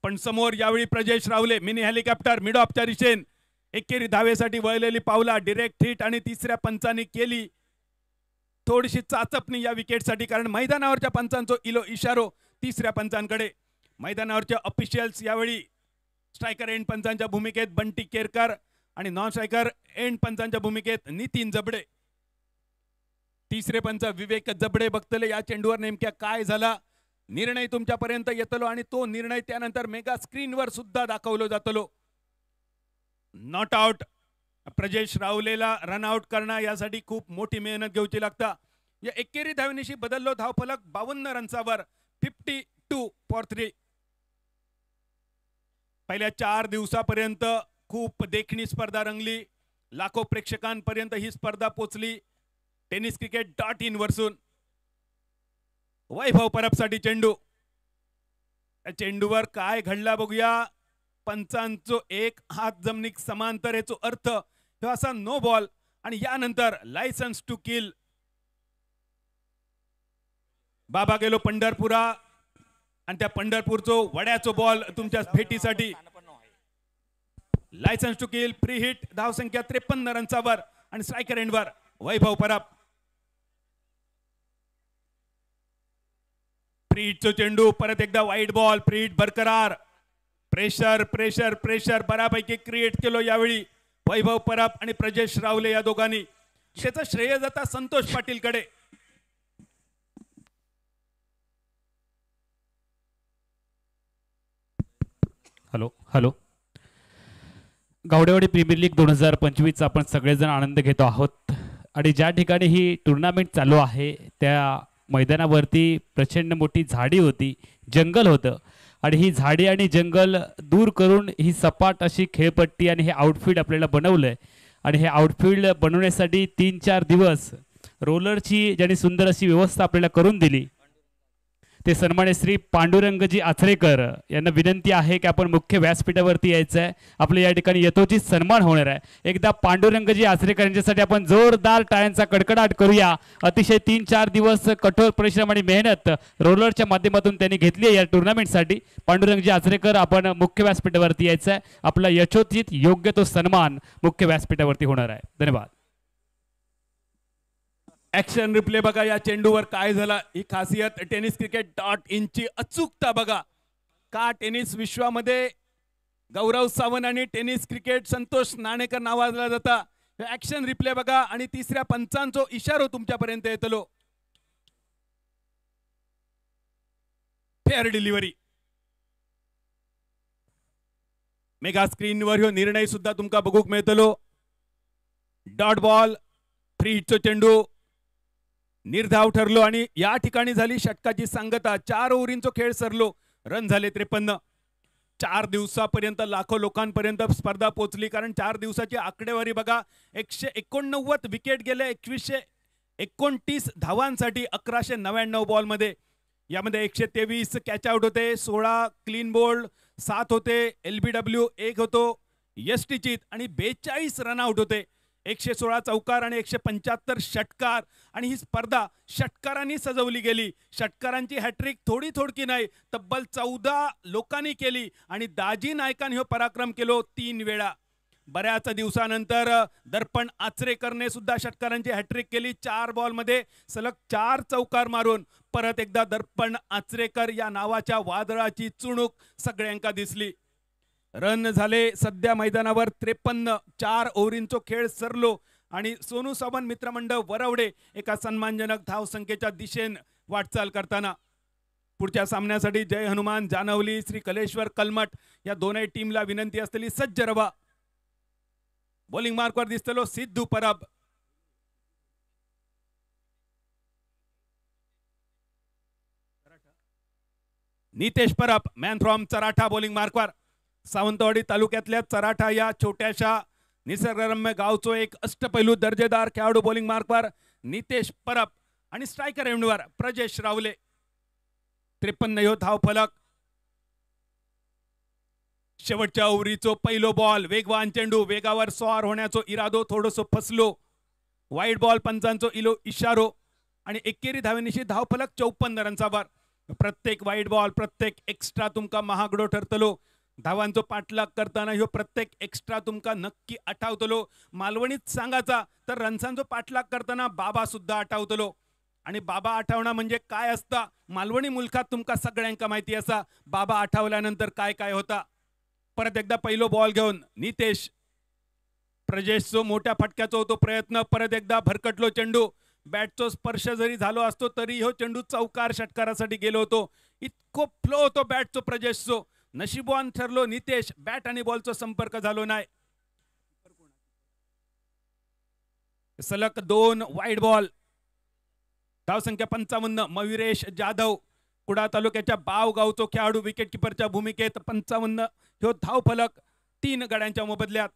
पण समोर यावेळी प्रजेश रावले, मिनी हेलिकॉप्टर मिड ऑफच्या दिशेन एकेरी धावेसाठी वळलेली पावला, डिरेक्ट हिट, आणि तिसऱ्या पंचांनी केली थोडीशी चाचपणी या विकेटसाठी, कारण मैदानावरच्या पंचांचो इलो इशारो तिसऱ्या पंचांकडे. मैदानावरचे ऑफिशियल्स यावेळी स्ट्रायकर एंड पंचांच्या भूमिकेत बंटी केरकर आणि नॉन स्ट्रायकर एंड पंचांच्या भूमिकेत नितीन जबडे. तिसरे पंच विवेक जबडे बघतले या चेंडूवर नेमक्या काय झाला. निर्णय तुमच्यापर्यंत येतलो आणि तो निर्णय त्यानंतर मेगा स्क्रीनवर सुद्धा दाखवलो जातलो. Not out. Prajnesh रावलेला run out करणं यासाठी खूप मोठी मेहनत घेऊची लागता. या एकेरी धावेनिशी बदललो धावफलक 52 रन्सावर, 52 फॉर 3. पहिल्या 4 दिवसापर्यंत खूप देखणी स्पर्धा रंगली, लाखो प्रेक्षकांपर्यंत ही स्पर्धा पोचली. tenniscricket.in वरसून वैभव परबसाठी चेंडू. चेंडूवर काय घडला बघूया. पंचांचो एक हात जमनीक समांतर याचो अर्थ ह्यो असा नो बॉल आणि यानंतर लायसन्स टू किल. बाबा गेलो पंढरपुरा आणि त्या पंढरपूरचो वड्याचो बॉल तुमच्या भेटीसाठी. Licence to kill free hit धावसंख्या 53 रनचावर आणि स्ट्रायकर एंडवर वैभव परब. फ्री हिटचो चेंडू परत एकदा वाईड बॉल. फ्री हिट बरकरार. प्रेशर प्रेशर प्रेशर बऱ्यापैकी क्रिएट केलो यावेळी वैभव परब आणि प्रजेश रावले या दोघांनी. त्याचं श्रेय जाता संतोष पाटील कडे. Hello hello Gawdewadi premier league 2025चा आपण सगळेजण आनंद घेतो आहोत आणि ज्या ठिकाणी ही टुर्नामेंट चालू आहे त्या मैदानावरती प्रचंड मोठी झाडी होती, जंगल होतं आणि ही झाडी आणि जंगल दूर करून ही सपाट अशी खेळपट्टी आणि हे आउटफील्ड आपल्याला बनवलं आहे. आणि हे आउटफील्ड बनवण्यासाठी 3-4 दिवस रोलरची ज्यांनी सुंदर अशी व्यवस्था आपल्याला करून दिली ते सन्मान्य श्री पांडुरंगजी आचरेकर यांना विनंती आहे की आपण मुख्य व्यासपीठावरती यायचं आहे. आपल्या या ठिकाणी यथोचित सन्मान होणार आहे. एकदा पांडुरंगजी आचरेकर यांच्यासाठी आपण जोरदार टाळ्यांचा कडकडाट करूया. अतिशय 3-4 दिवस कठोर परिश्रम आणि मेहनत रोलरच्या माध्यमातून त्यांनी घेतली आहे या टुर्नामेंटसाठी. पांडुरंगजी आचरेकर आपण मुख्य व्यासपीठावरती यायचं आहे. आपला यथोचित योग्य तो सन्मान मुख्य व्यासपीठावरती होणार आहे. धन्यवाद. ऍक्शन रिप्ले बघा या चेंडूवर काय झाला. ही खासियत टेनिस क्रिकेट .in ची अचूकता बघा. का टेनिस विश्वामध्ये गौरव सावंत आणि टेनिस क्रिकेट संतोष नाणेकर नावाजला जाता. ऍक्शन रिप्ले बघा आणि तिसऱ्या पंचांचो इशारो तुमच्यापर्यंत येतलो. Fair delivery. मेगा स्क्रीनवर ह्यो निर्णय सुद्धा तुमका बघूक मिळतलो. डॉट बॉल फ्री हिटचो चेंडू निर्धाव ठरलो आणि या ठिकाणी झाली षटकाची सांगता. 4 ओव्हरींचो खेळ सरलो. रन झाले 53. 4 दिवसापर्यंत लाखो लोकांपर्यंत स्पर्धा पोहोचली कारण 4 दिवसाची आकडेवारी बघा. 189 विकेट गेले 2129 धावांसाठी 1199 बॉलमध्ये. यामध्ये 123 कॅच आउट होते, 16 क्लीन बोल्ड, 7 होते LBW, 1 होतो यष्टीचित आणि 42 रनआउट होते. 116 चौकार आणि 175 षटकार आणि ही स्पर्धा षटकारांनी सजवली गेली. षटकारांची हॅट्रिक थोडकी नाही, तब्बल 14 लोकांनी केली आणि दाजी नायकांनी हो पराक्रम केलो 3 वेळा. बऱ्याच दिवसानंतर दर्पण आचरेकरने सुद्धा षटकारांची हॅट्रिक केली. 4 बॉलमध्ये सलग 4 चौकार मारून परत एकदा दर्पण आचरेकर या नावाच्या वादळाची चुणूक सगळ्यांका दिसली. रन झाले सध्या मैदानावर 53. 4 ओव्हरींचो खेळ सरलो आणि सोनू सावंत मित्रमंडळ वरवडे एका सन्मानजनक धावसंख्येच्या दिशेने वाटचाल करताना. पुढच्या सामन्यासाठी जय हनुमान जानवली, श्री कलेश्वर कलमठ या दोनही टीमला विनंती असलेली सज्ज रवा. बॉलिंग मार्कवर दिसतलो Siddhu Parab. Nitesh Parab man from Charatha bowling मार्कवर. सावंतवाडी तालुक्यातल्या चराठा या छोट्याशा निसर्गरम्य गावचो एक अष्टपैलू दर्जेदार खेळाडू बॉलिंग मार्कवर नितेश परब आणि स्ट्रायकर एंडवर प्रजेश रावले. 53 ह्यो धाव फलक. शेवटच्या ओव्हरीचो पहिलो बॉल. वेगवान चेंडू, वेगावर स्वार होण्याचो इरादो थोडंसं फसलो. वाईड बॉल पंचांचो इशारो आणि एकेरी धावेनिशी धाव फलक 54 रनचावर. प्रत्येक वाईड बॉल, प्रत्येक एक्स्ट्रा तुमका महागडो ठरतलो. धावांचो पाठलाग करताना ह्यो प्रत्येक एक्स्ट्रा तुमका नक्की आठवतलो. मालवणीत सांगायचा तर रनसांचो पाठलाग करताना बाबा सुद्धा आठवतलो. आणि बाबा आठवणं म्हणजे काय असता मालवणी मुलखात तुमका सगळ्यांका माहिती असा. बाबा आठवल्यानंतर काय काय होता. परत एकदा पहिलो बॉल घेऊन नितेश. प्रजेशचो मोठ्या फटक्याचो होतो प्रयत्न. परत एकदा भरकटलो चेंडू. बॅटचो स्पर्श जरी झालो असतो तरी हो चेंडू चौकार षटकारासाठी गेलो होतो. इतको फ्लो होतो बॅटचो प्रजेशचो. नशिबवान ठरलो नितेश. बॅट आणि बॉलचा संपर्क झालो नाही. सलग 2 वाईड बॉल. धावसंख्या 55. मयुरेश जाधव कुडा तालुक्याच्या बाव गावचो खेळाडू विकेट किपरच्या भूमिकेत. 55 ह्यो धाव फलक 3 गड्यांच्या मोबदल्यात.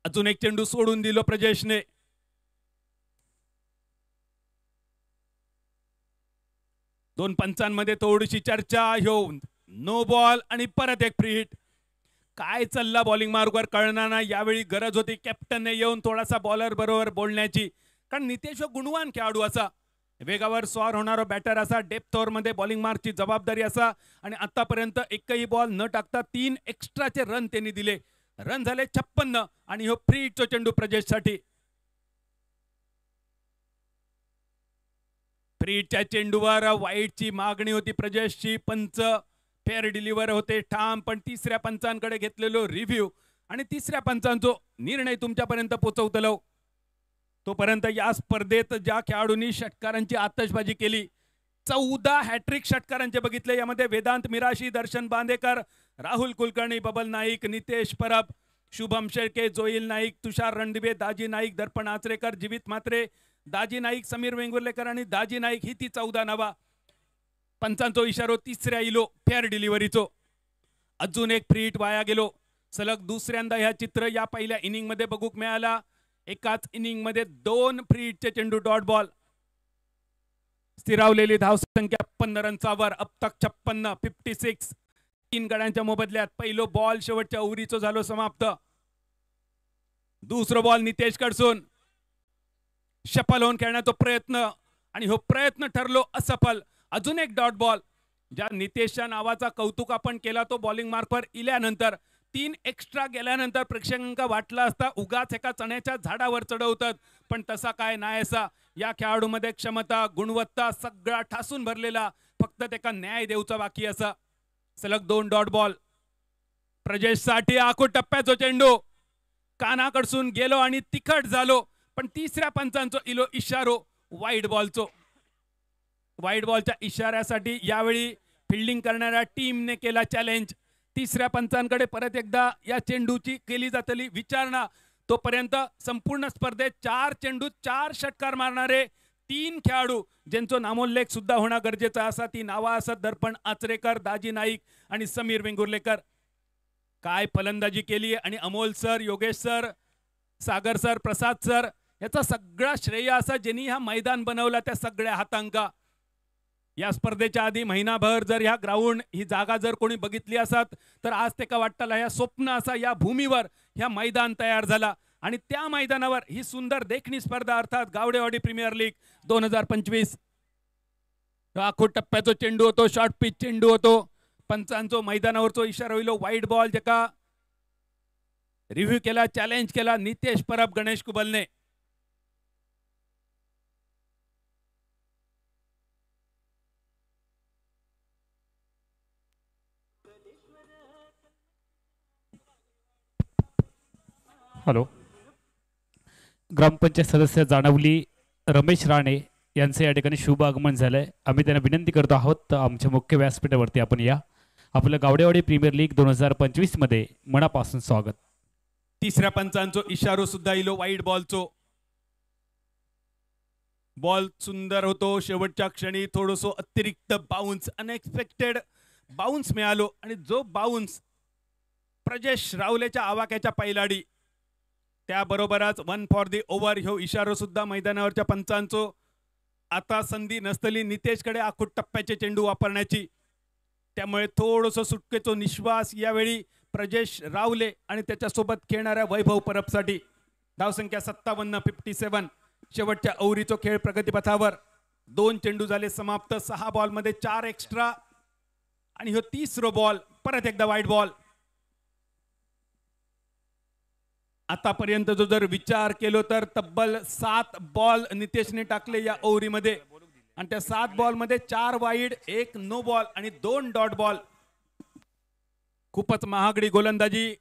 अजून एक चेंडू सोडून दिलो प्रजेशने. दोन पंचांमध्ये थोडीशी चर्चा. ह्यो नो बॉल आणि परत एक फ्री हिट. काय चालला बॉलिंग मार्गवर कळणार नाही. यावेळी गरज होती कॅप्टनने येऊन थोडासा बॉलर बरोबर बोलण्याची, कारण नितेश गुणवान खेळाडू असा, वेगावर स्वार होणारा बॅटर असा, डेप्थ ओव्हरमध्ये बॉलिंग मार्कची जबाबदारी असा, आणि आतापर्यंत एकही बॉल न टाकता 3 एक्स्ट्राचे रन त्यांनी दिले. रन झाले 56 आणि हो फ्री हिटचा चेंडू प्रजेशसाठी. फ्री हिटच्या चेंडूवर वाईटची मागणी होती प्रजेशची. पंच फेअर डिलिव्हर होते ठाम, पण तिसऱ्या पंचांकडे घेतलेलो रिव्ह्यू आणि तिसऱ्या पंचांचो निर्णय तुमच्यापर्यंत पोहोचवतलो. तोपर्यंत या स्पर्धेत ज्या खेळाडूंनी षटकारांची आतषबाजी केली, 14 हॅट्रिक षटकारांचे बघितले. यामध्ये वेदांत मिराशी, दर्शन बांदेकर, राहुल कुलकर्णी, बबल नाईक, नितेश परब, शुभम शेळके, जोईल नाईक, तुषार रणदिवे, दाजी नाईक, दर्पण आचरेकर, जीवित म्हात्रे, दाजी नाईक, समीर वेंगुर्लेकर आणि दाजी नाईक ही ती 14 नावा. पंचांचो इशारो तिसऱ्या इलो फेअर डिलिव्हरीचो. अजून एक फ्री हिट वाया गेलो. सलग दुसऱ्यांदा ह्या चित्र या पहिल्या इनिंग मध्ये बघूक मिळाला. एकाच इनिंग मध्ये 2 फ्री हिटचे चेंडू डॉट बॉल. स्थिरावलेली धावसंख्या 56 रनचावर. अब तक 56. 3 गड्यांच्या मोबदल्यात पहिलो बॉल शेवटच्या ओव्हरीचो झालो समाप्त. दुसरो बॉल नितेश कडसून सफल होऊन खेळण्याचा प्रयत्न आणि हो प्रयत्न ठरलो असफल. अजून एक डॉट बॉल. ज्या नितेशच्या नावाचा कौतुक आपण केला तो बॉलिंग मार्कवर इल्यानंतर 3 एक्स्ट्रा गेल्यानंतर प्रेक्षकांना वाटला असता उगाच एका चण्याच्या झाडावर चढवतात, पण तसा काय नाही. असा या खेळाडूमध्ये क्षमता, गुणवत्ता सगळा ठासून भरलेला, फक्त त्याला न्याय देऊचा बाकी असा. सलग 2 डॉट बॉल प्रजेशसाठी. आखो टप्प्याचो चेंडू कानाकडसून गेलो आणि तिखट झालो, पण तिसऱ्या पंचांचो इलो इशारो वाईड बॉलचो. वाईड बॉलच्या इशाऱ्यासाठी यावेळी फिल्डिंग करणाऱ्या टीमने केला चॅलेंज. तिसऱ्या पंचांकडे परत एकदा या चेंडूची केली जातली विचारणा. तोपर्यंत संपूर्ण स्पर्धेत 4 चेंडू 4 षटकार मारणारे 3 खेळाडू ज्यांचा नामोल्लेख सुद्धा होणं गरजेचं असा. ती नावा असत दर्पण आचरेकर, दाजी नाईक आणि समीर वेंगुर्लेकर. काय फलंदाजी केली. आणि अमोल सर, योगेश सर, सागर सर, प्रसाद सर याचा सगळा श्रेय असा ज्यांनी हा मैदान बनवला त्या सगळ्या हातांका. या स्पर्धेच्या आधी महिनाभर जर ह्या ग्राउंड ही जागा जर कोणी बघितली असत तर आज ते का वाटतं ह्या स्वप्न असा या भूमीवर ह्या मैदान तयार झाला. आणि त्या मैदानावर ही सुंदर देखणी स्पर्धा अर्थात गावडेवाडी प्रीमियर लीग 2025 आखो टप्प्याचो चेंडू होतो, शॉर्ट पिच चेंडू होतो. पंचांचो मैदानावरचो इशारा होईलो वाईड बॉल, ज्याका रिव्ह्यू केला, चॅलेंज केला नितेश परब, गणेश कुबलने. हॅलो. ग्रामपंचायत सदस्य जाणवली रमेश राणे यांचे या ठिकाणी शुभ आगमन झालंय. आम्ही त्यांना विनंती करतो आहोत आमच्या मुख्य व्यासपीठावरती आपण या. आपलं गावडेवाडी प्रीमियर लीग 2025 मध्ये मनापासून स्वागत. तिसऱ्या पंचांचो इशारो सुद्धा इलो वाईड बॉलचो. बॉल सुंदर होतो. शेवटच्या क्षणी थोडंसं अतिरिक्त बाउन्स, अनएक्सपेक्टेड बाउन्स मिळालो आणि जो बाउन्स प्रजेश रावलेच्या आवाक्याच्या पैलाडी, त्याबरोबरच 1 फॉर दी ओव्हर ह्यो इशारो सुद्धा मैदानावरच्या पंचांचो. आता संधी नसतली नितेशकडे आखो टप्प्याचे चेंडू वापरण्याची, त्यामुळे थोडंसं सुटकेचो निश्वास यावेळी प्रजेश रावले आणि त्याच्यासोबत खेळणाऱ्या वैभव परबसाठी. धावसंख्या 57. शेवटच्या ओव्हरीचो खेळ प्रगतीपथावर. 2 चेंडू झाले समाप्त. 6 बॉलमध्ये 4 एक्स्ट्रा आणि ह्यो तिसरो बॉल परत एकदा वाईड बॉल. आतापर्यंत जो जर विचार केलो तर तब्बल 7 बॉल नितेशने टाकले या ओव्हरीमध्ये आणि त्या 7 बॉलमध्ये 4 वाईड, 1 नो बॉल आणि 2 डॉट बॉल. खूपच महागडी गोलंदाजी.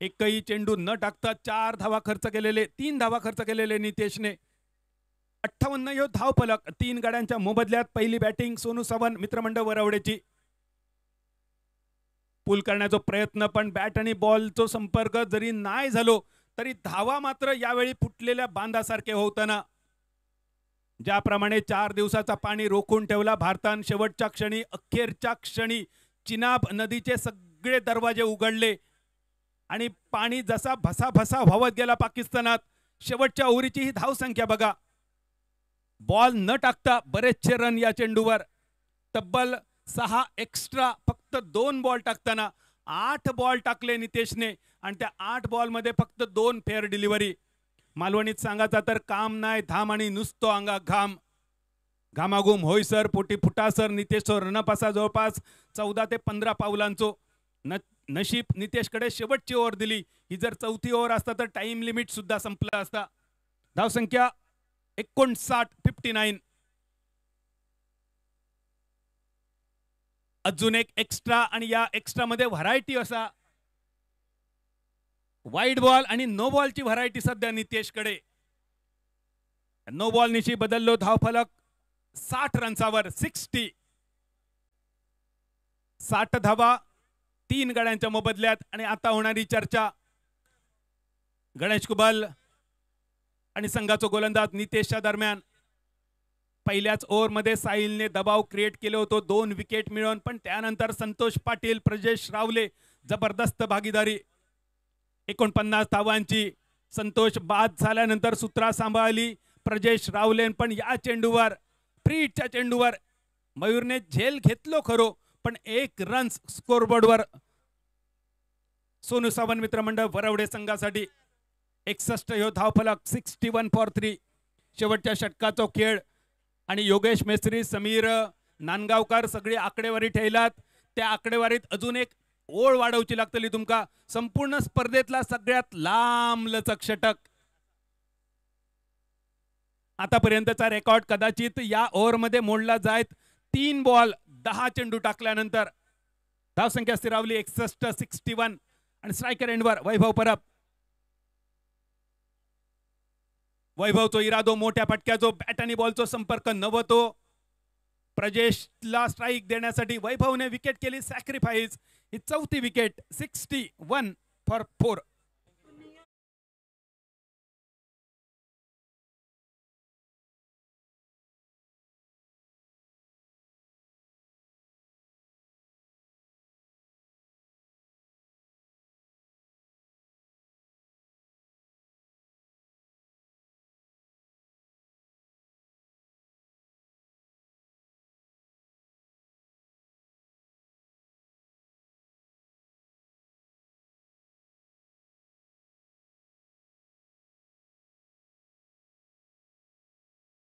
एकही चेंडू न टाकता 4 धावा खर्च केलेले, 3 धावा खर्च केलेले नितेशने. 58 यो धाव फलक. 3 गाड्यांच्या मोबदल्यात पहिली बॅटिंग सोनू सावंत मित्रमंडळ वरवडेची. पूल करण्याचा प्रयत्न, पण बॅट आणि बॉलचा संपर्क जरी नाही झालो तरी धावा मात्र यावेळी फुटलेल्या बांधासारखे होताना. ज्याप्रमाणे 4 दिवसाचा पाणी रोखून ठेवला भारतान, शेवटच्या क्षणी, अखेरच्या क्षणी चिनाब नदीचे सगळे दरवाजे उघडले आणि पाणी जसा भसाभसा वाहत गेला पाकिस्तानात. शेवटच्या ओव्हरीची ही धावसंख्या बघा. बॉल न टाकता बरेचसे रन या चेंडूवर. तब्बल 6 एक्स्ट्रा फक्त 2 बॉल टाकताना 8 बॉल टाकले नितेशने आणि त्या 8 बॉलमध्ये फक्त 2 फेअर डिलिव्हरी. मालवणीत सांगायचा तर काम नाही धाम आणि नुसतो अंगा घाम. घामाघूम होय सर पोटी फुटा सर नितेश रनअप असा जवळपास 14 ते 15 पावलांचो. नशीब नितेशकडे शेवटची ओव्हर दिली. ही जर चौथी ओव्हर असता तर टाइम लिमिट सुद्धा संपला असता. धावसंख्या 59. अजून एक एक्स्ट्रा आणि या एक्स्ट्रा मध्ये व्हरायटी असा वाईड बॉल आणि नो बॉलची व्हरायटी सध्या नितेशकडे. नो बॉल निशी बदललो धावफलक 60 रन्सावर 60 धावा 3 गड्यांच्या मोबदल्यात. आणि आता होणारी चर्चा गणेश कुबल आणि संघाचा गोलंदाज नितेशच्या दरम्यान. पहिल्याच ओव्हरमध्ये साहिलने दबाव क्रिएट केले होतो 2 विकेट मिळवून, पण त्यानंतर संतोष पाटील प्रजेश रावले जबरदस्त भागीदारी. 49 धावांची. संतोष बाद झाल्यानंतर सूत्रा सांभाळली प्रजेश रावले, पण या चेंडूवर फ्रीटच्या चेंडूवर मयूरने झेल घेतलो खरो, पण 1 रन्स स्कोरबोर्डवर सोनू सावंत मित्रमंडळ वरवडे संघासाठी. 61 ह्यो धावफलक 61 फॉर 3. शेवटच्या षटकाचा खेळ आणि योगेश मेस्त्री समीर नांदगावकर सगळी आकडेवारी ठेवलात. त्या आकडेवारीत अजून एक ओळ वाढवची लागतली तुमका. संपूर्ण स्पर्धेतला सगळ्यात लांब लचक षटक. आतापर्यंतचा रेकॉर्ड कदाचित या ओव्हरमध्ये मोडला जायत. 3 बॉल 10 चेंडू टाकल्यानंतर. धावसंख्या स्थिरावली 61. आणि स्ट्रायकर एंडवर वैभव परब. वैभवचो इरादो मोठ्या फटक्याचो बॅट आणि बॉलचो संपर्क नव्हतो. प्रजेशला स्ट्राईक देण्यासाठी वैभवने विकेट केली सॅक्रिफाईस. ही 4थी विकेट 61 फॉर 4.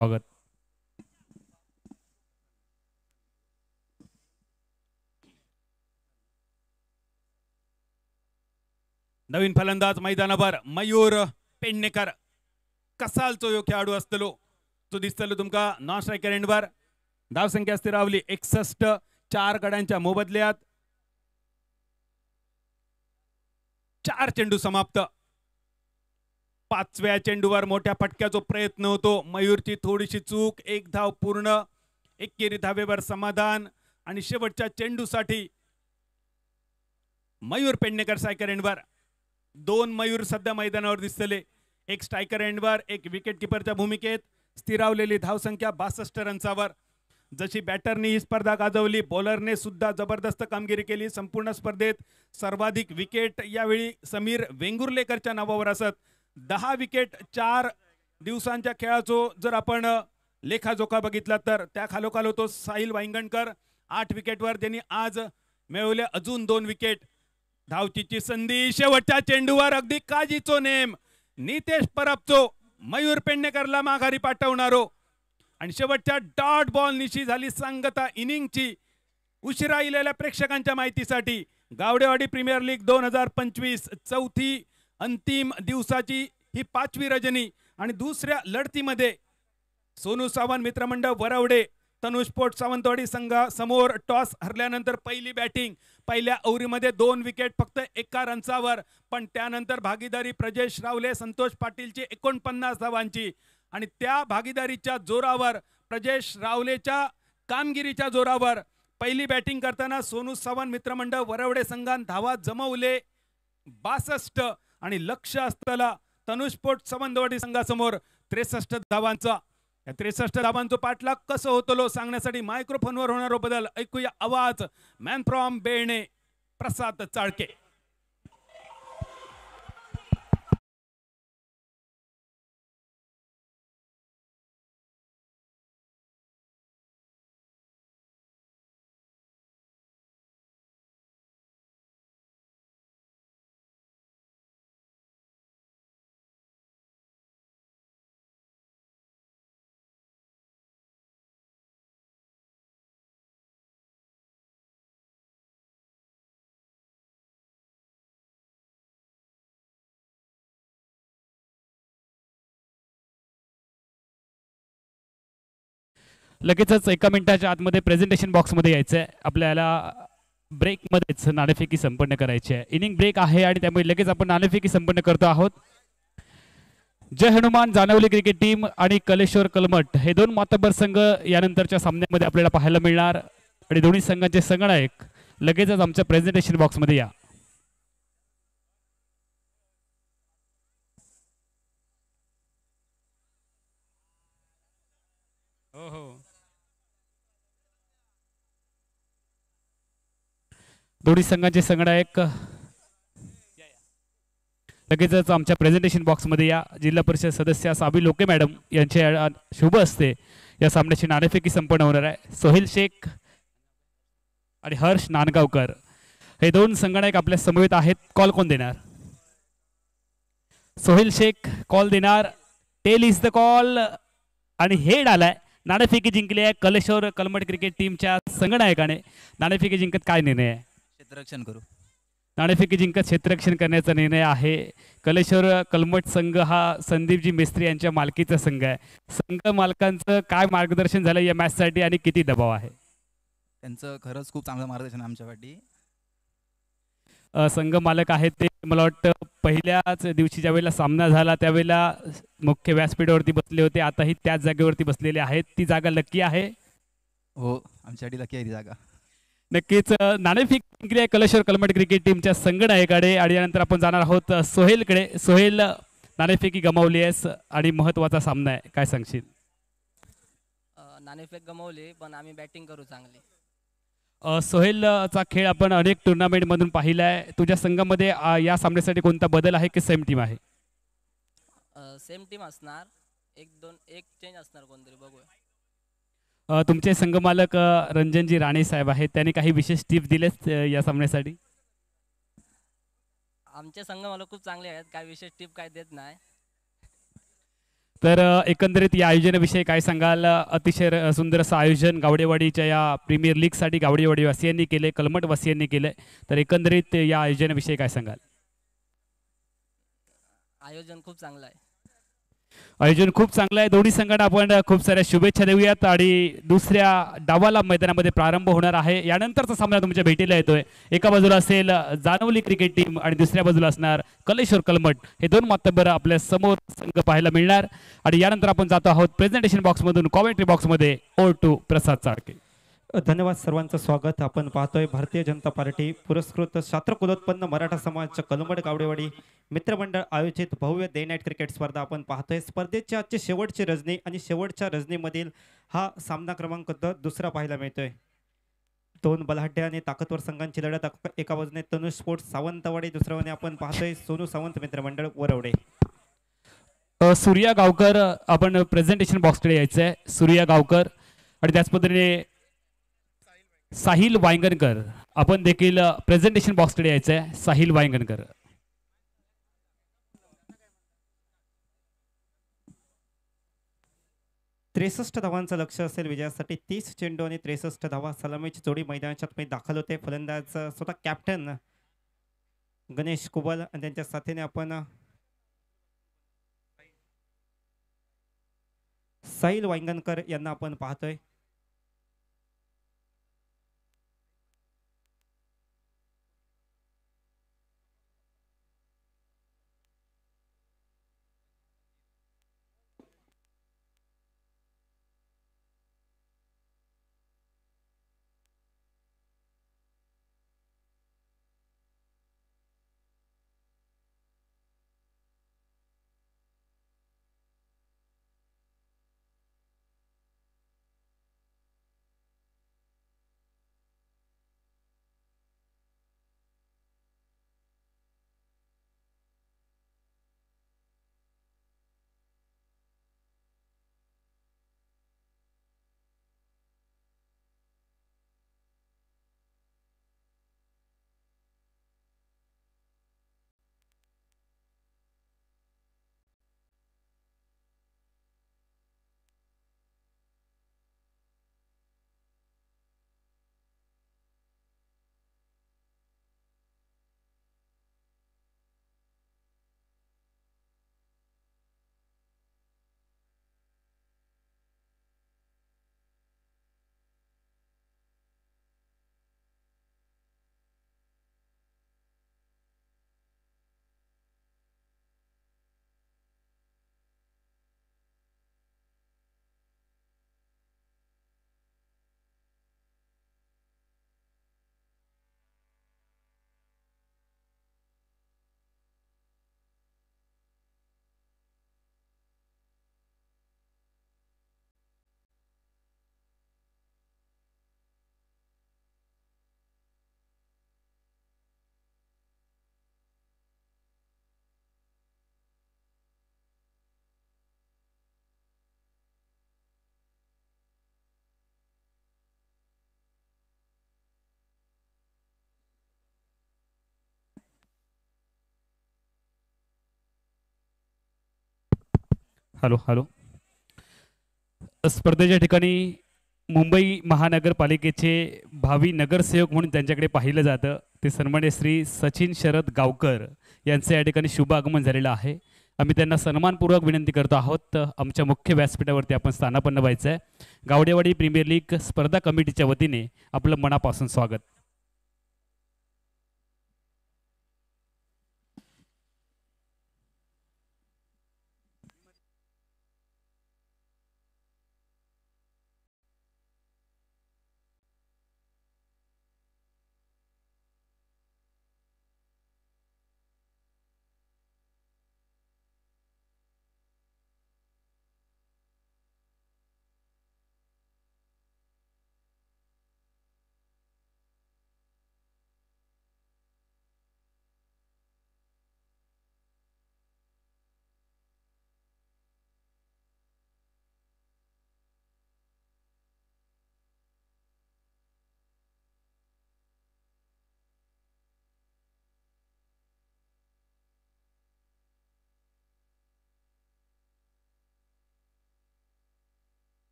स्वागत. नवीन फलंदाज मैदानावर मयूर पेडणेकर. कसालचो यो खेळाडू असतलो तो दिसतलो तुमका नॉन स्ट्रायकर एंडवर. धावसंख्या स्थिरावली 61. 4 गड्यांच्या मोबदल्यात 4 चेंडू समाप्त. 5व्या चेंडूवर मोठ्या फटक्याचा प्रयत्न होतो. मयूरची थोडीशी चूक. 1 धाव पूर्ण. 1 धावेवर समाधान. आणि शेवटच्या चेंडूसाठी मयूर पेडणेकर स्ट्रायकर एंडवर. 2 मयूर सध्या मैदानावर दिसतले. 1 स्ट्रायकर एंडवर 1 विकेट किपरच्या भूमिकेत. स्थिरावलेली धावसंख्या 62 रन्सावर. जशी बॅटरने ही स्पर्धा गाजवली, बॉलरने सुद्धा जबरदस्त कामगिरी केली. संपूर्ण स्पर्धेत सर्वाधिक विकेट यावेळी समीर वेंगुर्लेकरच्या नावावर असत. 10 विकेट 4 दिवसांच्या खेळाचो जर आपण लेखाजोखा बघितला तर त्या खालोखाल होतो साहिल वांगणकर 8 विकेटवर. त्यांनी आज मिळवले अजून 2 विकेट. धावचीची संधी. शेवटच्या चेंडूवर अगदी काजीचो नेम नितेश परबचो मयूर पेडणेकरला माघारी पाठवणारो. आणि शेवटच्या डॉट बॉल निशी झाली सांगता इनिंगची. उशिरा इलेल्या प्रेक्षकांच्या माहितीसाठी गावडेवाडी प्रीमियर लीग 2025 चौथी अंतिम दिवसाची ही 5वी रजनी. आणि दुसऱ्या लढतीमध्ये सोनू सावंत मित्रमंडळ वरवडे तनुष्पोट सावंतवाडी संघासमोर टॉस हरल्यानंतर पहिली बॅटिंग. पहिल्या ओव्हरीमध्ये 2 विकेट फक्त 1 रन्सावर. पण त्यानंतर भागीदारी प्रजेश रावले संतोष पाटीलची 49 धावांची. आणि त्या भागीदारीच्या जोरावर प्रजेश रावलेच्या कामगिरीच्या जोरावर पहिली बॅटिंग करताना सोनू सावंत मित्रमंडळ वरवडे संघान धावा जमवले 62. आणि लक्ष असताना तनुष्पोट सावंतवाडी संघासमोर 63 धावांचा. या 63 धावांचा पाठलाग कसं होतलो सांगण्यासाठी मायक्रोफोनवर होणारा बदल ऐकूया. आवाज मॅन फ्रॉम बेळणे प्रसाद चाळके. लगेचच एका मिनिटाच्या आतमध्ये प्रेझेंटेशन बॉक्समध्ये यायचं आहे. आपल्याला ब्रेकमध्येच नाणेफेकी संपन्न करायची आहे. इनिंग ब्रेक आहे आणि त्यामुळे लगेच आपण नाणेफेकी संपन्न करतो आहोत. जय हनुमान जानवली क्रिकेट टीम आणि कलेश्वर कलमठ हे दोन मातब्बर संघ यानंतरच्या सामन्यामध्ये आपल्याला पाहायला मिळणार आणि दोन्ही संघांचे संगणक लगेचच आमच्या प्रेझेंटेशन बॉक्समध्ये या. हो हो, दोन्ही संघांचे संगणक लगेचच आमच्या प्रेझेंटेशन बॉक्समध्ये या. जिल्हा परिषद सदस्य साबी लोके मॅडम यांचे शुभ हस्ते या सामन्याची नाणेफेकी संपन्न होणार आहे. सोहेल शेख आणि हर्ष नांदगावकर हे दोन संगणक आपल्या समवेत आहेत. कॉल कोण देणार? सोहेल शेख कॉल देणार. टेल इज द कॉल आणि हेड आलाय. नाणेफेकी जिंकली आहे कलेश्वर कलमठ क्रिकेट टीमच्या संगणकाने. नाणेफेकी जिंकत काय निर्णय आहे? क्षेत्ररक्षण करू. नाणेफेकी जिंकत क्षेत्ररक्षण करण्याचा निर्णय आहे. कलेश्वर कलमठ संघ हा संदीपजी मिस्त्री यांच्या मालकीचा संघ आहे. संघ मालकांचं काय मार्गदर्शन झालं या मॅचसाठी आणि किती दबाव आहे? त्यांचं खरंच खूप चांगलं मार्गदर्शन आहे आमच्यासाठी. संघ मालक आहेत ते मला वाटतं पहिल्याच दिवशी ज्यावेळेला सामना झाला त्यावेळेला मुख्य व्यासपीठावरती बसले होते. आताही त्याच जागेवरती बसलेले आहेत. ती जागा लकी आहे. हो, आमच्यासाठी लकी आहे ती जागा. नक्कीच नाणेफेक जिंकली आहे कलेश्वर कलमठ क्रिकेट टीमच्या संघनायकाकडे आणि यानंतर आपण जाणार आहोत सोहेलकडे. सोहेल, नाणेफेकी गमावली आहेस आणि महत्वाचा सामना आहे, काय सांगशील? नाणेफेक गमावली पण आम्ही बॅटिंग करू चांगली. सोहेलचा खेळ आपण अनेक टुर्नामेंटमधून पाहिला आहे. तुझ्या संघामध्ये या सामन्यासाठी कोणता बदल आहे की सेम टीम आहे? सेम टीम असणार. एक चेंज असणार कोणतरी, बघूया. तुमचे संघमालक रंजनजी राणे साहेब आहेत, त्यांनी काही विशेष टिप्स दिलेत या सामन्यासाठी? आमचे संघ मला खूप चांगले आहेत, काय विशेष टिप काय देत नाही. तर एकंदरीत या आयोजनाविषयी काय सांगाल? अतिशय सुंदर असं आयोजन गावडेवाडीच्या या प्रीमियर लीगसाठी गावडेवाडी वासियांनी केले, कलमठ वासियांनी केले. तर एकंदरीत या आयोजनाविषयी काय सांगाल? आयोजन खूप चांगलं आहे. आयोजन खूप चांगलं आहे. दोन्ही संघांना आपण खूप साऱ्या शुभेच्छा देऊयात आणि दुसऱ्या डावाला मैदानामध्ये प्रारंभ होणार आहे. यानंतरचा सामना तुमच्या भेटीला येतोय. एका बाजूला असेल जानवली क्रिकेट टीम आणि दुसऱ्या बाजूला असणार कलेश्वर कलमठ. हे दोन मातब्बर आपल्या समोर संघ पाहायला मिळणार आणि यानंतर आपण जातो आहोत प्रेझेंटेशन बॉक्समधून कॉमेंट्री बॉक्समध्ये. ओव्हर टू प्रसाद चाळके. धन्यवाद, सर्वांचं स्वागत. आपण पाहतोय भारतीय जनता पार्टी पुरस्कृत शास्त्रकुलोत्पन्न मराठा समाज कलमठ गावडेवाडी मित्रमंडळ आयोजित भव्य डे नाईट क्रिकेट स्पर्धा आपण पाहतोय. स्पर्धेची आजची शेवटची रजनी आणि शेवटच्या रजनीमधील हा सामना क्रमांक दुसरा पाहायला मिळतोय. दोन बलाढ्य आणि ताकदवर संघांची लढत. एका बाजूने तनुष स्पोर्ट्स सावंतवाडी, दुसऱ्या बाजूने आपण पाहतोय सोनू सावंत मित्रमंडळ वरवडे. सूर्या गावकर आपण प्रेझेंटेशन बॉक्सकडे यायचं आहे. सूर्या गावकर आणि त्याच पद्धतीने साहिल वांगणकर आपण देखील प्रेझेंटेशन बॉक्सकडे यायचं आहे. साहिल वांगणकर. त्रेसष्ट धावांचं लक्ष असेल विजयासाठी. 30 चेंडू आणि 63 धावा. सलामीची जोडी मैदानाच्या आतमध्ये दाखल होते. फलंदाज स्वतः कॅप्टन गणेश कुबल आणि त्यांच्या साथीने आपण साहिल वांगणकर यांना आपण पाहतोय. Hello hello. स्पर्धेच्या ठिकाणी मुंबई महानगरपालिकेचे भावी नगरसेवक म्हणून त्यांच्याकडे पाहिलं जातं ते सन्मान्य श्री सचिन शरद गावकर यांचं या ठिकाणी शुभ आगमन झालेलं आहे. आम्ही त्यांना सन्मानपूर्वक विनंती करतो आहोत आमच्या मुख्य व्यासपीठावरती आपण स्थानापन्न व्हायचं आहे. गावडेवाडी प्रीमियर लीग स्पर्धा कमिटीच्या वतीने आपलं मनापासून स्वागत.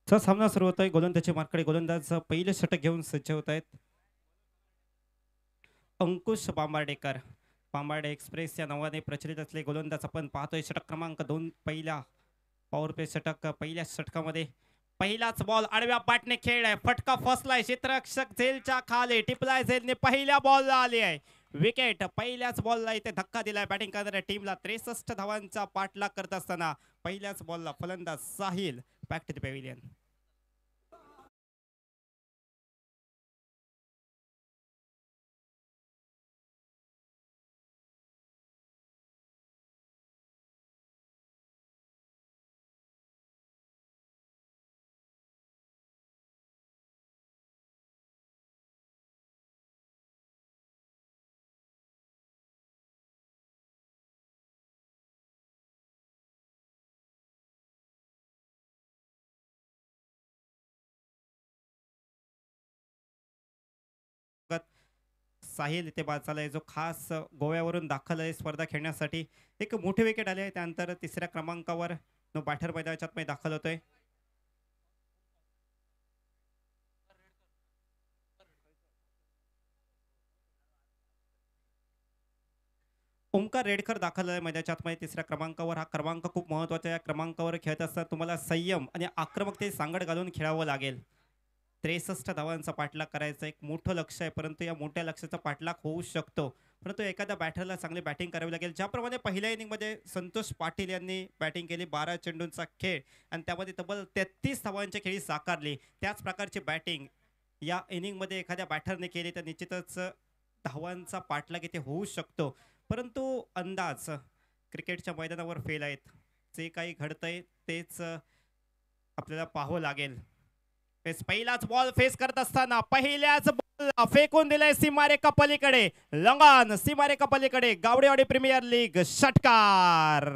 चा सामना सुरू होतोय. गोलंदाजी मार्कडे गोलंदाज पहिले षटक घेऊन सज्ज होत आहेत. अंकुश बांबार्डेकर, बांबार्डे एक्सप्रेस या नावाने प्रचलित असले गोलंदाज आपण पाहतोय. षटक क्रमांक 2 पहिला पॉवर प्ले षटक. पहिल्या षटकामध्ये पहिलाच बॉल आडव्या बॅटने खेळलाय, फटका फसलाय, क्षेत्ररक्षक झेलच्या खाली टिपलाय, झेलने पहिल्या बॉलला आली आहे विकेट. पहिल्याच बॉलला इथे धक्का दिलाय बॅटिंग करणाऱ्या टीमला. 63 धावांचा पाठलाग करत असताना पहिल्याच बॉलला फलंदाज Sahil back to the pavilion. Sahil इथे बाद झालाय, जो खास गोव्यावरून दाखल आहे स्पर्धा खेळण्यासाठी. एक मोठी विकेट आली आहे, त्यानंतर तिसऱ्या क्रमांकावर नो बॅटर मैदानात दाखल होतोय. ओमकार रेडकर दाखल आहे मैदानाच्या आतमध्ये तिसऱ्या क्रमांकावर. हा क्रमांक खूप महत्त्वाचा आहे. या क्रमांकावर खेळत असताना तुम्हाला संयम आणि आक्रमकतेची सांगड घालून खेळावं लागेल. 63 धावांचा पाठलाग करायचा एक मोठं लक्ष आहे, परंतु या मोठ्या लक्ष्याचा पाठलाग होऊ शकतो, परंतु एखाद्या बॅटरला चांगली बॅटिंग करावी लागेल. ज्याप्रमाणे पहिल्या इनिंगमध्ये संतोष पाटील यांनी बॅटिंग केली, 12 चेंडूंचा खेळ आणि त्यामध्ये तब्बल 33 धावांची खेळी साकारली, त्याच प्रकारची बॅटिंग या इनिंगमध्ये एखाद्या बॅटरने केली तर निश्चितच धावांचा पाठलाग इथे होऊ शकतो. परंतु अंदाज क्रिकेटच्या मैदानावर फेल आहेत. जे काही घडतंय तेच आपल्याला पाहावं लागेल. पहिलाच बॉल फेस करत असताना पहिल्याच बॉल फेकून दिलाय सीमारेखा पलीकडे, लंगान सीमारेखा पलीकडे. गावडेवाडी प्रीमियर लीग षटकार.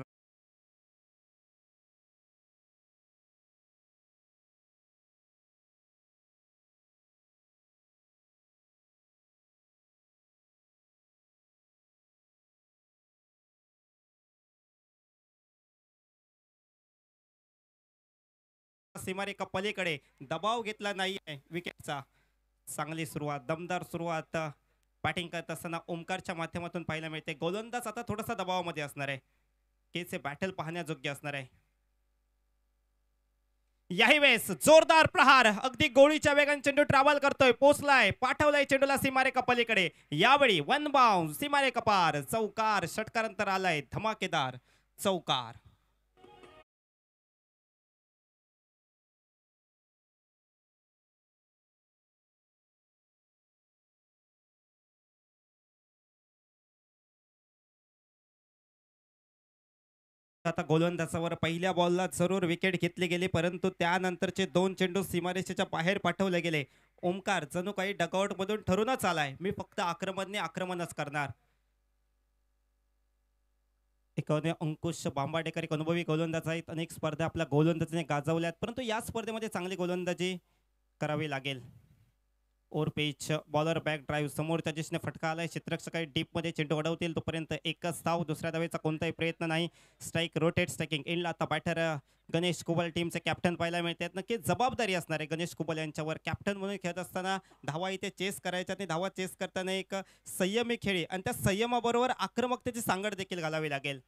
सीमारेखा पलीकडे दबाव घेतला नाहीये विकेटचा. चांगली सुरुवात, दमदार सुरुवात बॅटिंग करत असताना ओमकारच्या माध्यमातून पाहायला मिळते. गोलंदाज आता थोडासा दबावामध्ये असणार आहे, केचे बॅटल पाहण्यायोग्य असणार आहे. याही वेळेस जोरदार प्रहार, अगदी गोळीच्या वेगाने चेंडू ट्रॅव्हल करतोय, पोचलाय, पाठवलाय चेंडूला सीमारेखा पलीकडे. यावेळी वन बाउंस सीमारेखा पार, चौकार. षटकारांतर आलाय धमाकेदार चौकार. आता गोलंदाजावर पहिल्या बॉलला जरूर विकेट घेतली गेली, परंतु त्यानंतरचे 2 चेंडू सीमारेषेच्या बाहेर पाठवले गेले. ओमकार जणू काही डगआउट मधून ठरूनच आलाय, मी फक्त आक्रमणच करणार. एकाने अंकुश बांबाडेकर एक अनुभवी गोलंदाज आहेत, अनेक स्पर्धा आपल्या गोलंदाजीने गाजवल्यात, परंतु या स्पर्धेमध्ये चांगली गोलंदाजी करावी लागेल. ओर पेच बॉलर बॅक ड्राईव्ह समोरच्या दिशेने फटका आलाय, क्षेत्ररक्षक डीप मध्ये चेंडू अडवतील तोपर्यंत एकच धाव, दुसऱ्या धावेचा कोणताही प्रयत्न नाही. स्ट्राईक रोटेट स्ट्रायकिंग इनला आता बॅटर गणेश कुबल टीमचे कॅप्टन पाहायला मिळतात. नक्कीच जबाबदारी असणार आहे गणेश कुबल यांच्यावर. कॅप्टन म्हणून खेळत असताना धावा इथे चेस करायच्या आणि धावा चेस करताना एक संयमी खेळी आणि त्या संयमाबरोबर आक्रमकतेची सांगड देखील घालावी लागेल.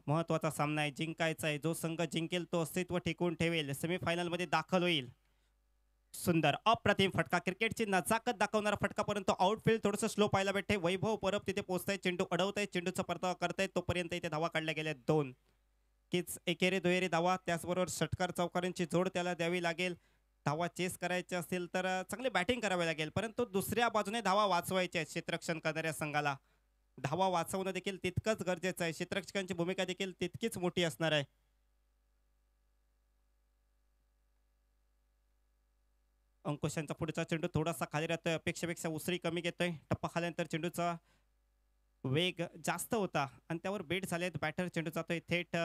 महत्वाचा सामना आहे, जिंकायचा आहे. जो संघ जिंकेल तो अस्तित्व टिकवून ठेवेल, सेमीफायनल मध्ये दाखल होईल. सुंदर अप्रतिम फटका, क्रिकेटची नजाकत दाखवणारा फटका, परंतु आउटफील्ड थोडंसं स्लो पाहायला भेटते. वैभव परब तिथे पोहोचताय, चेंडू अडवताय, चेंडूचा परतावा करतायत, तोपर्यंत इथे धावा काढल्या गेल्या 2. कीच एकेरी दुहेरी धावा, त्याचबरोबर षटकार चौकारांची जोड त्याला द्यावी लागेल. धावा चेस करायचे असतील तर चांगली बॅटिंग करावी लागेल, परंतु दुसऱ्या बाजूने धावा वाचवायच्या आहेत क्षेत्ररक्षण करणाऱ्या संघाला. धावा वाचवणं देखील तितकंच गरजेचं आहे, क्षेत्ररक्षकांची भूमिका देखील तितकीच मोठी असणार आहे. अंकुशांचा पुढचा चेंडू थोडासा खाली राहतोय, अपेक्षेपेक्षा उसळी कमी घेतोय. टप्पा खाल्यानंतर चेंडूचा वेग जास्त होता आणि त्यावर बेट झाले. बॅटर चेंडू जातोय थेट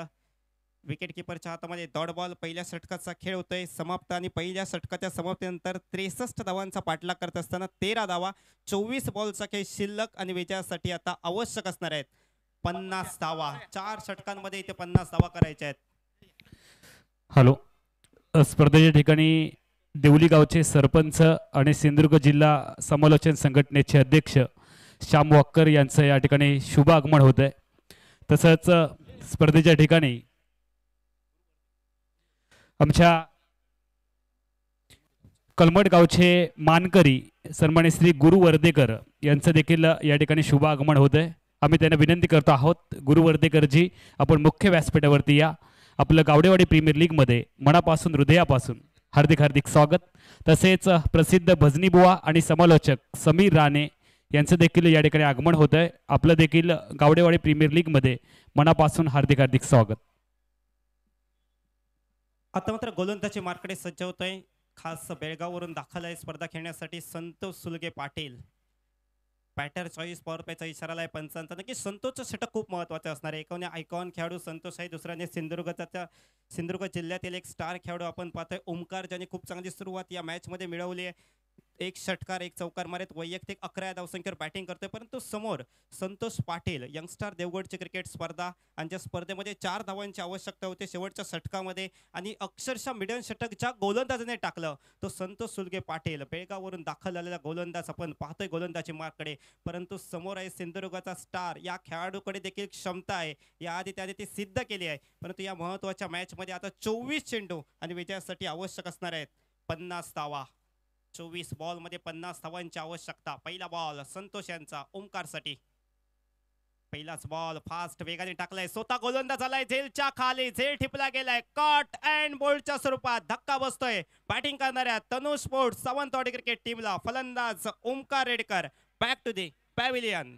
विकेट किपरच्या हातामध्ये. डॉट बॉल पहिल्या षटकाचा खेळ होतोय समाप्त आणि पहिल्या षटकाच्या समाप्तीनंतर 63 धावांचा पाठलाग करत असताना 13 धावा, 24 बॉलचा खेळ शिल्लक आणि विजयासाठी आता आवश्यक असणार आहेत 50 धावा. 4 षटकांमध्ये इथे 50 धावा करायच्या आहेत. हॅलो, स्पर्धेच्या ठिकाणी देवली गावचे सरपंच आणि सिंधुदुर्ग जिल्हा समालोचन संघटनेचे अध्यक्ष श्याम वाक्कर यांचं या ठिकाणी शुभ आगमन होत आहे. तसंच स्पर्धेच्या ठिकाणी आमच्या कलमट गावचे मानकरी सन्मान्य श्री गुरु वर्देकर यांचं देखील या ठिकाणी शुभ आगमन होत आहे. आम्ही त्यांना विनंती करतो आहोत, गुरु वर्देकरजी आपण मुख्य व्यासपीठावरती या. आपलं गावडेवाडी प्रीमियर लीगमध्ये मनापासून हृदयापासून हार्दिक हार्दिक स्वागत. तसेच प्रसिद्ध भजनी बुवा आणि समालोचक समीर राणे यांचं देखील या ठिकाणी आगमन होत आहे. आपलं देखील गावडेवाडी प्रीमियर लीगमध्ये मनापासून हार्दिक हार्दिक स्वागत. आता मात्र गोलंदाजी मार्कडे सज्ज होतोय. खास बेळगाववरून दाखल आहे स्पर्धा खेळण्यासाठी Santosh Sulage Patil. Batter choice power प्लेचा इशारा आहे पंचांचा. नक्की संतोषचं षटक खूप महत्त्वाचं असणार आहे. एकाने आयकॉन खेळाडू संतोष आहे, दुसऱ्याने सिंधुदुर्ग जिल्ह्यातील एक स्टार खेळाडू आपण पाहतोय ओमकार, ज्याने खूप चांगली सुरुवात या मॅचमध्ये मिळवली आहे. एक षटकार एक चौकार मारत वैयक्तिक 11 धावसंख्येवर बॅटिंग करतोय, परंतु समोर संतोष पाटील यंगस्टार देवगडची क्रिकेट स्पर्धा आणि ज्या स्पर्धेमध्ये 4 धावांची आवश्यकता होती शेवटच्या षटकामध्ये आणि अक्षरशः मिडन षटक ज्या गोलंदाजाने टाकलं तो संतोष सुलगे पाटील. बेळगाववरून दाखल झालेला गोलंदाज आपण पाहतोय गोलंदाजी मार्ककडे, परंतु समोर आहे सिंधुदुर्गाचा स्टार. या खेळाडूकडे देखील क्षमता आहे, याआधी त्याने ती सिद्ध केली आहे. परंतु या महत्त्वाच्या मॅचमध्ये आता 24 चेंडू आणि विजयासाठी आवश्यक असणार आहेत 50 धावा. 24 बॉलमध्ये 50 धावांची आवश्यकता. पहिला बॉल संतोष यांचा ओमकारसाठी. पहिलाच बॉल फास्ट वेगाने टाकलाय, स्वतः गोलंदाज आलाय झेलच्या खाली, झेल ठिपला गेलाय, कट अँड बोल्डच्या स्वरूपात धक्का बसतोय बॅटिंग करणाऱ्या तनु स्पोर्ट्स सावंतवाडी क्रिकेट टीमला. फलंदाज Omkar Redkar. Back to the pavilion.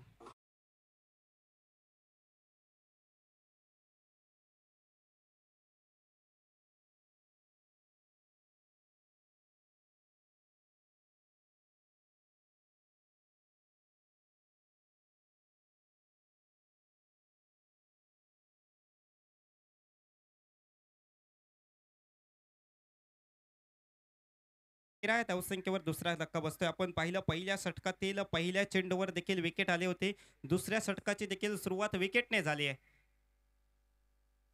धावसंख्येवर दुसरा धक्का बसतोय. आपण पाहिलं पहिल्या षटकातील पहिल्या चेंडूवर देखील विकेट आले होते, दुसऱ्या षटकाची देखील सुरुवात विकेटने झाली आहे.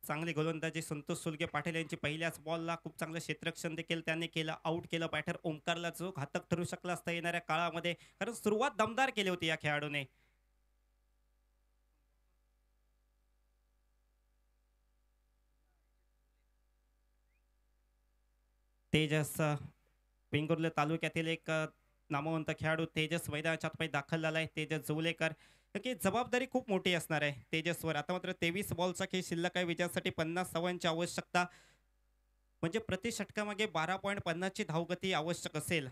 चांगली गोलंदाजी संतोष सुलगे पाटील यांची. पहिल्याच बॉलला खूप चांगलं क्षेत्ररक्षण देखील त्यांनी केलं, आउट केलं बॅटर ओमकारला, जो घातक ठरू शकला असता येणाऱ्या काळामध्ये, कारण सुरुवात दमदार केली होती या खेळाडूने. तेजस वेंगुर्ले तालुक्यातील एक नामवंत खेळाडू तेजस मैदानाच्या आतमध्ये दाखल झाला आहे. तेजस जोवलेकर, की जबाबदारी खूप मोठी असणार आहे तेजसवर. आता मात्र 23 बॉलचा खेळ शिल्लक आहे. विजयासाठी 50 धावांची आवश्यकता, म्हणजे प्रति षटकामागे 12.50 ची धावगती आवश्यक असेल.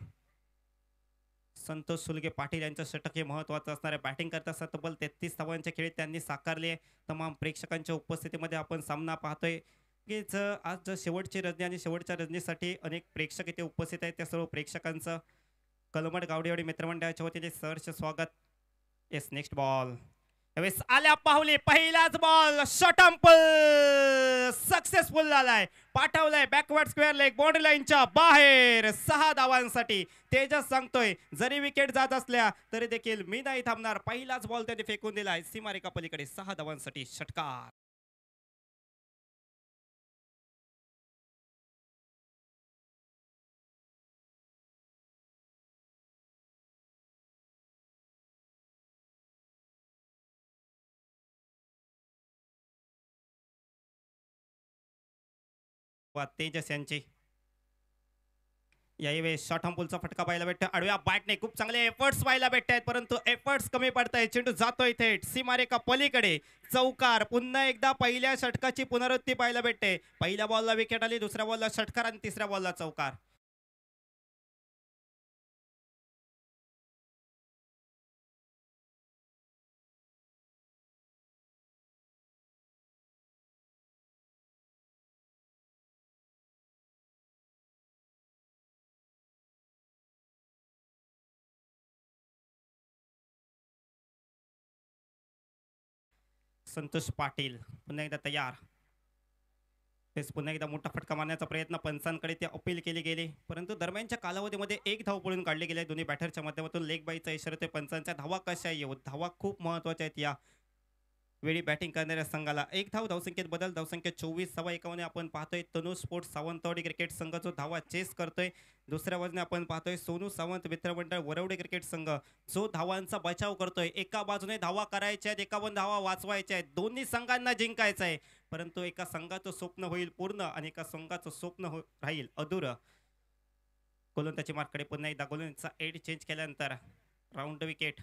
संतोष सुलगे पाटील यांचं षटक हे महत्त्वाचं असणार आहे. बॅटिंग करत असताना तब्बल 33 धावांचे खेळी त्यांनी साकारले. तमाम प्रेक्षकांच्या उपस्थितीमध्ये आपण सामना पाहतोय की आज शेवटची रजनी आणि शेवटच्या रजनीसाठी अनेक प्रेक्षक इथे उपस्थित आहेत. त्या सर्व प्रेक्षकांचं कलमड गावडेवाडी मित्रमंडळाच्या वतीने सहर्ष स्वागत. येस, नेक्स्ट बॉल यावेळेस आल्या पाहुली, पहिलाच बॉल शॉटम्पल सक्सेसफुल झालाय, पाठवलाय बॅकवर्ड स्क्वेअर लेग बाउंड्री लाईनच्या बाहेर 6 धावांसाठी. तेजस सांगतोय जरी विकेट जात असल्या तरी देखील मी नाही थांबणार. पहिलाच बॉल त्याने फेकून दिलाय सीमारेखा पलीकडे 6 धावांसाठी षटकार. तेजस यांची यावेळी शॉर्ट हम्पूलचा फटका पाहायला भेटतो. आडव्या बॅटने खूप चांगले एफर्ट्स पाहायला भेटत आहेत, परंतु एफर्ट्स कमी पडतायत. चेंडू जातोय थेट सीमारेखा पलीकडे. चौकार. पुन्हा एकदा पहिल्या षटकाची पुनरावृत्ती पाहायला भेटते. पहिल्या बॉलला विकेट आली, दुसऱ्या बॉलला षटकार आणि तिसऱ्या बॉलला चौकार. संतोष पाटील पुन्हा एकदा तयार. तेच पुन्हा एकदा मोठा फटका मारण्याचा प्रयत्न पंचांकडे ते अपील केली गेली, परंतु दरम्यानच्या कालावधीमध्ये एक धाव पळून काढली गेली. दोन्ही बॅटरच्या माध्यमातून लेग बाईचा इशारा ते पंचांच्या. धावा कशा येऊ, धावा खूप महत्वाच्या आहेत या वेळी बॅटिंग करणाऱ्या संघाला. एक धाव धावसंख्येत बदल. धावसंख्या 24 आपण पाहतोय तनु स्पोर्ट्स सावंतवाडी क्रिकेट संघ जो धावा चेस करतोय. दुसऱ्या बाजूने आपण पाहतोय सोनू सावंत मित्रमंडळ वरवडे क्रिकेट संघ जो धावांचा बचाव करतोय. एका बाजूने धावा करायच्या आहेत, एका बाजूने धावा वाचवायच्या आहेत. दोन्ही संघांना जिंकायचं आहे, परंतु एका संघाचं स्वप्न होईल पूर्ण आणि एका संघाचं स्वप्न राहील अधुरं. गोलंदाजी मार्कडे पुन्हा एकदा गोलंदाजीचा एड चेंज केल्यानंतर राऊंड विकेट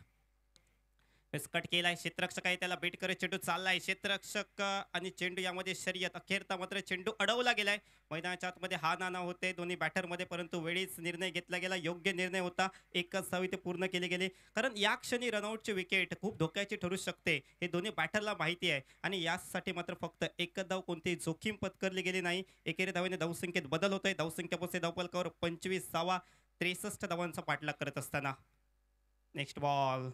कट केलाय. क्षेत्ररक्षक आहे त्याला बेट करत चेंडू चाललाय. क्षेत्ररक्षक आणि चेंडू यामध्ये शर्यत. अखेरता मात्र चेंडू अडवला गेलाय. मैदानाच्या आतमध्ये हा नाना होते दोन्ही बॅटरमध्ये, परंतु वेळीच निर्णय घेतला गेला. योग्य निर्णय होता. एकच धाव इथे पूर्ण केली गेली, कारण या क्षणी रनआउटची विकेट खूप धोक्याची ठरू शकते हे दोन्ही बॅटरला माहिती आहे. आणि यासाठी मात्र फक्त एकच धाव, कोणतीही जोखीम पत्करली गेली नाही. एकेरी धावेने धावसंख्येत बदल होतोय. धावसंख्या पोहोचते धावफलकावर 25 धावा 63 धावांचा पाठलाग करत असताना. नेक्स्ट बॉल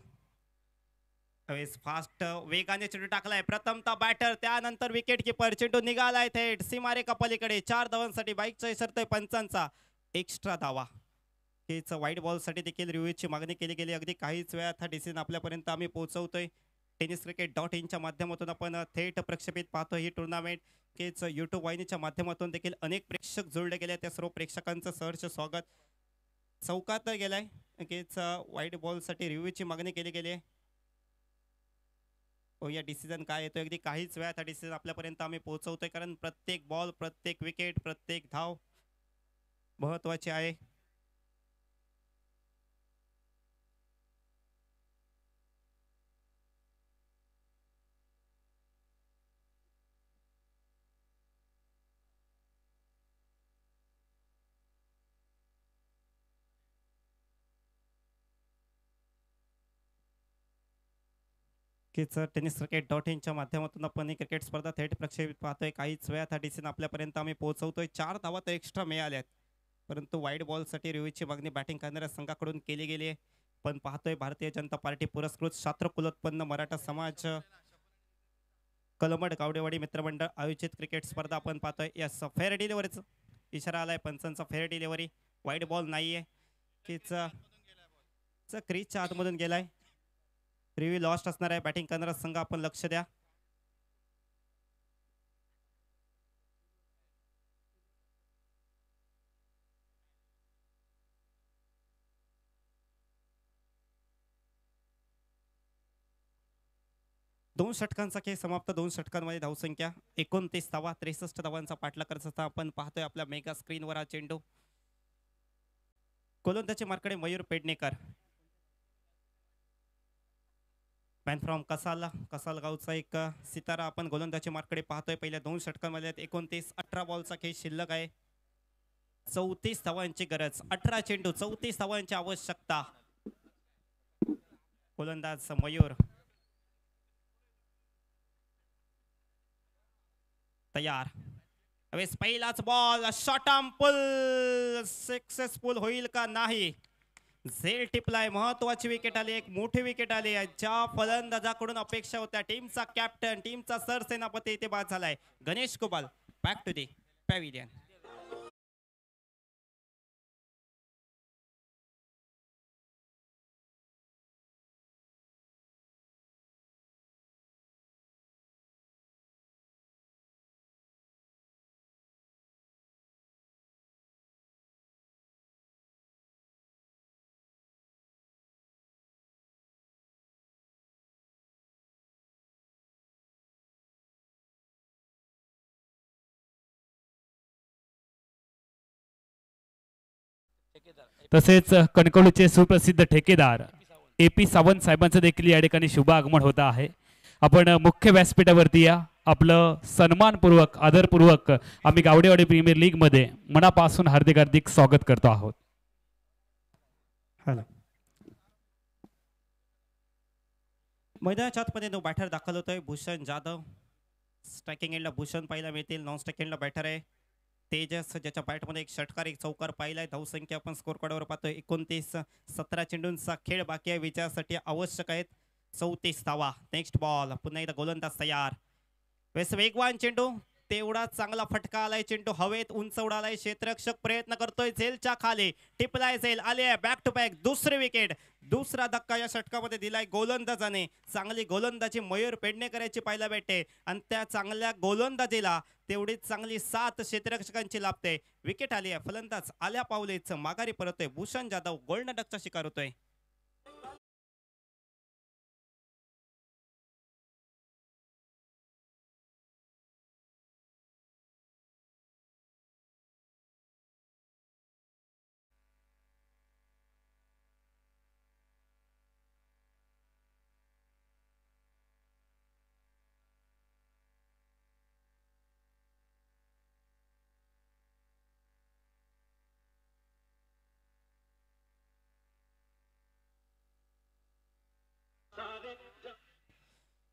फास्ट वेगाने चेंडू टाकलाय. प्रथमतः बॅटर, त्यानंतर विकेट किपर. चेंडू निघालाय थेट सीमारेखा पलीकडे. 4 धावांसाठी बाईकचा इशारा पंचांचा. एक्स्ट्रा धावा. हेच वाईट बॉलसाठी देखील रिव्ह्यूची मागणी केली गेली. अगदी काहीच वेळात हा डिसिजन आपल्यापर्यंत आम्ही पोहोचवतोय. tenniscricket.in माध्यमातून आपण थेट प्रक्षेपित पाहतो ही टुर्नामेंट. हेच यूट्यूब वाहिनीच्या माध्यमातून देखील अनेक प्रेक्षक जोडले गेले. त्या सर्व प्रेक्षकांचं सहर्ष स्वागत. चौकात गेलाय. हेच वाईट बॉलसाठी रिव्ह्यूची मागणी केली गेली आहे. या डिसिजन काय येतो, अगदी काहीच वेळात हा डिसिजन आपल्यापर्यंत आम्ही पोहोचवतोय, कारण प्रत्येक बॉल, प्रत्येक विकेट, प्रत्येक धाव महत्वाची आहे. tenniscricket.in माध्यमातून आपण ही क्रिकेट स्पर्धा थेट प्रक्षेपित पाहतोय. काहीच वेळात हा डिसिजन आपल्यापर्यंत आम्ही पोहोचवतोय. 4 धावा तर एक्स्ट्रा मिळाल्यात, परंतु वाईट बॉलसाठी रिव्ह्यूची मागणी बॅटिंग करणाऱ्या संघाकडून केली गेली आहे. पण पाहतोय भारतीय जनता पार्टी पुरस्कृत छात्र कुलोत्पन्न मराठा समाज कलमड गावडेवाडी मित्रमंडळ आयोजित क्रिकेट स्पर्धा आपण पाहतोय. या फेअर डिलिव्हरीचा इशारा आलाय पंचांचा. फेअर डिलिव्हरी, वाईट बॉल नाहीये. क्रीजच्या आतमधून गेलाय. रिव्ह्यू लॉस्ट असणार आहे. बॅटिंग करणारा संघ आपण लक्ष द्या. दोन षटकांचा खेळ समाप्त. 2 षटकांमध्ये धावसंख्या 29 धावा 63 धावांचा पाठलाग करत असताना आपण पाहतोय आपल्या मेगा स्क्रीनवर हा चेंडू. गोलंदाजी मार्कडे मयूर पेडणेकर. मॅन फ्रॉम कसाल गावचा एक सितारा आपण गोलंदाजी मार्कडे पाहतोय. पहिल्या 2 षटकांमध्ये 29 18 बॉलचा खेळ शिल्लक आहे. 34 धावांची गरज. 18 चेंडू 34 धावांची आवश्यकता. गोलंदाज मयूर तयार. वेळेस पहिलाच ball short arm pull successful होईल का नाही. झेल टिपलाय. महत्वाची विकेट आली. एक मोठी विकेट आली आहे. ज्या फलंदाजाकडून अपेक्षा होत्या टीमचा कॅप्टन टीमचा सरसेनापती इथे बाद झालाय. Ganesh Kubal back to the pavilion. तसेच कणकवलीचे सुप्रसिद्ध ठेकेदार AP सावंत साहेबांचं देखील या ठिकाणी शुभ आगमन होत आहे. आपण मुख्य व्यासपीठावरती या. आपलं सन्मानपूर्वक आदरपूर्वक आम्ही गावडेवाडी प्रीमियर लीग मध्ये मनापासून हार्दिक हार्दिक स्वागत करतो आहोत. मैदानाच्या आतमध्ये तो बॅटर दाखल होतोय भूषण जाधव. स्ट्रायकिंग एंडला भूषण पाहायला मिळतील. नॉन स्ट्रायकिंग एंडला बॅटर आहे तेजस ज्याच्या बॅटमध्ये एक षटकार एक चौकार पाहिलाय. धावसंख्या आपण स्कोर कार्डवर पाहतोय 29. 17 चेंडूंचा खेळ बाकी आहे. विजयासाठी आवश्यक आहेत 34 धावा. नेक्स्ट बॉल पुन्हा एकदा गोलंदाज तयार. वेगवान चेंडू तेवढा चांगला फटका आलाय. चेंडू हवेत उंच उडालाय. क्षेत्ररक्षक प्रयत्न करतोय. झेलच्या खाली टिपलाय. झेल आले बॅक टू बॅक दुसरी विकेट. दुसरा धक्का या षटकामध्ये दिलाय गोलंदाजाने. चांगली गोलंदाजी मयूर पेडणेकरांची पाहायला भेटते आणि त्या चांगल्या गोलंदाजीला तेवढीच चांगली 7 क्षेत्ररक्षकांची लाभते. विकेट आली आहे. फलंदाज आल्या पावलेच माघारी परतोय. भूषण जाधव गोल्डन डकचा शिकार होतोय.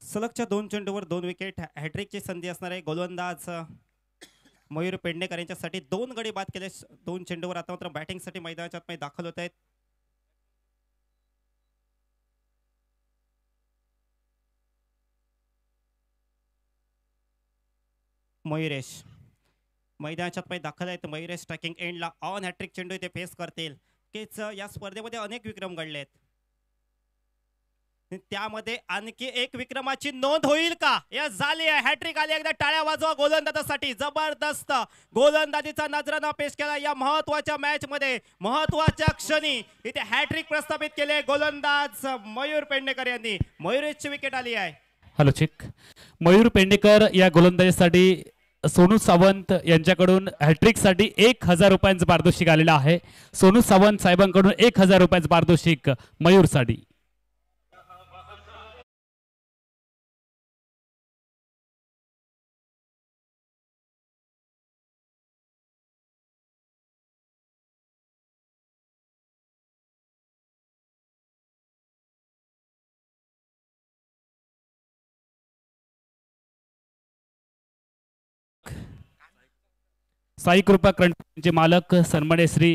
सलगच्या 2 चेंडूवर 2 विकेट. हॅट्रिकची संधी असणार आहे. गोलंदाज मयूर पेडणेकर यांच्यासाठी 2 गडी बाद केले 2 चेंडूवर. आता मात्र बॅटिंगसाठी मैदानाच्या आतमध्ये दाखल होत आहेत. मयुरेश मैदानाच्या आतमध्ये दाखल आहेत. मयुरेश स्ट्रायकिंग एंडला ऑन हॅट्रिक चेंडू इथे फेस करतील. केच या स्पर्धेमध्ये अनेक विक्रम घडलेत. त्यामध्ये आणखी एक विक्रमाची नोंद होईल का. या झाली आहे हॅट्रिक आली. एकदा टाळ्या वाजवा गोलंदाजासाठी. जबरदस्त गोलंदाजीचा नजराना पेश केला या महत्वाच्या मॅच मध्ये. महत्वाच्या क्षणी इथे हॅट्रिक प्रस्थापित केले गोलंदाज मयूर पेडणेकर यांनी. मयूरेशची विकेट आली आहे. Hello check. मयूर पेडणेकर या गोलंदाजीसाठी सोनू सावंत यांच्याकडून हॅट्रिक साठी 1000 रुपयांचं पारितोषिक आलेलं आहे. सोनू सावंत साहेबांकडून 1000 रुपयांचं पारितोषिक मयूरसाठी. साई कृपा चे मालक सन्माननीय श्री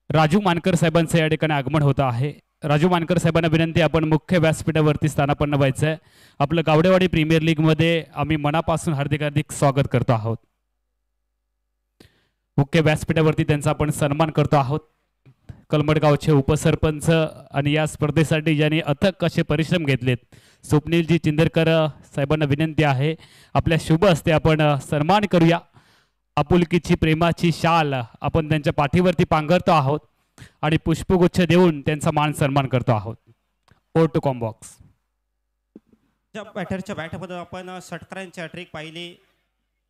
राजू मानकर साहेबांचं या ठिकाणी आगमन होतं आहे. राजू मानकर साहेबांना विनंती आपण मुख्य व्यासपीठावरती स्थानापन्न व्हायचं आहे. आपलं गावडेवाडी प्रीमियर लीग मध्ये आम्ही मनापासून हार्दिक हार्दिक स्वागत करतो आहोत. मुख्य व्यासपीठावरती त्यांचा आपण सन्मान करतो आहोत. कलमडगावचे उपसरपंच आणि या स्पर्धेसाठी ज्यांनी अथक असे परिश्रम घेतलेत स्वप्नीलजी चिंदरकर साहेबांना विनंती आहे आपल्या शुभ हस्ते आपण सन्मान करूया. आपुलकीची प्रेमाची शाल आपण त्यांच्या पाठीवरती पांघरतो आहोत आणि पुष्पगुच्छ देऊन त्यांचा मान सन्मान करतो आहोत. O two combox. बॅटरच्या बॅटमध्ये आपण षटकारांची हॅट्रिक पाहिली.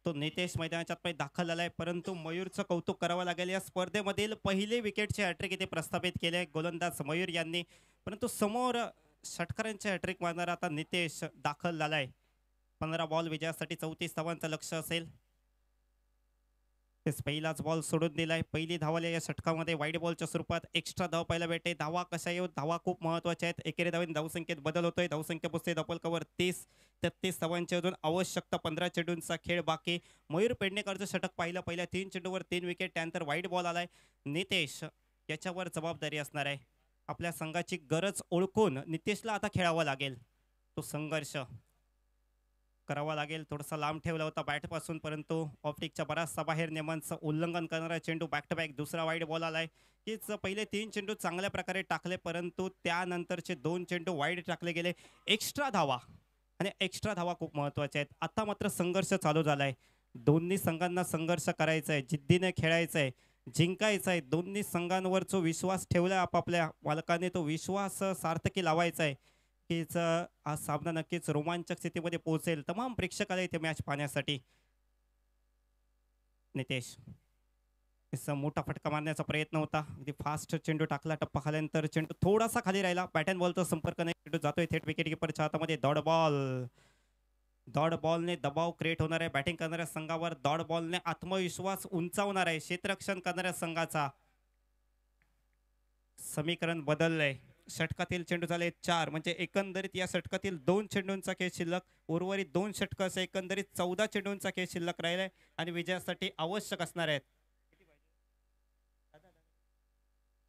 तो नितेश मैदानाच्या दाखल झालाय. परंतु मयूरचं कौतुक करावं लागेल. या स्पर्धेमधील पहिले विकेटचे हॅट्रिक इथे प्रस्थापित केले गोलंदाज मयूर यांनी. परंतु समोर षटकारांचे हॅट्रिक मारणारा आता नितेश दाखल झालाय. 15 बॉल विजयासाठी 34 धावांचं लक्ष असेल. तेच पहिलाच बॉल सोडून दिलाय. पहिली धावाला या षटकामध्ये वाईड बॉलच्या स्वरूपात एक्स्ट्रा धाव पाहायला भेटते. धावा कशा येऊ, धावा खूप महत्वाच्या आहेत. एकेरी धावेने धावसंख्येत बदल होतोय. धावसंख्या पुसते डबल कव्हर 30-33 धावांची अजून आवश्यकता. 15 चेंडूंचा खेळ बाकी. मयूर पेडणेकरचं षटक पाहिलं. पहिल्या 3 चेंडूवर 3 विकेट. त्यानंतर वाईड बॉल आलाय. नितेश याच्यावर जबाबदारी असणार आहे. आपल्या संघाची गरज ओळखून नितेशला आता खेळावं लागेल. तो संघर्ष करावा लागेल. थोडासा लांब ठेवला होता बॅटपासून, परंतु ऑप्टिकच्या बराचसा बाहेर नियमांचं उल्लंघन करणारा चेंडू. बॅक टू बॅक दुसरा वाईड बॉल आलाय. हीच पहिले 3 चेंडू चांगल्या प्रकारे टाकले, परंतु त्यानंतरचे 2 चेंडू वाईड टाकले गेले. एक्स्ट्रा धावा आणि एक्स्ट्रा धावा खूप महत्त्वाच्या आहेत. आता मात्र संघर्ष चालू झालाय. दोन्ही संघांना संघर्ष करायचा आहे, जिद्दीने खेळायचं आहे, जिंकायचं आहे. दोन्ही संघांवर जो विश्वास ठेवलाय आपापल्या मालकाने, तो विश्वास सार्थकी लावायचा आहे. हीच हा सामना नक्कीच रोमांचक स्थितीमध्ये पोहोचेल तमाम प्रेक्षकाला इथे मॅच पाहण्यासाठी. नितेश मोठा फटका मारण्याचा प्रयत्न होता. अगदी फास्ट चेंडू टाकला. टप्पा खाल्यानंतर चेंडू थोडासा खाली राहिला. बॅट अँड बॉलचा संपर्क नाही. चेंडू जातोय थेट विकेट किपरच्या हातामध्ये. डॉट बॉलने दबाव क्रिएट होणार आहे बॅटिंग करणाऱ्या संघावर. डॉट बॉलने आत्मविश्वास उंचावणार आहे क्षेत्ररक्षण करणाऱ्या संघाचा. समीकरण बदललंय. षटकातील चेंडू झाले 4, म्हणजे एकंदरीत या षटकातील 2 चेंडूंचा खेळ शिल्लक. उर्वरित 2 षटक असे एकंदरीत 14 चेंडूंचा खेळ शिल्लक राहिलाय आणि विजयासाठी आवश्यक असणार आहेत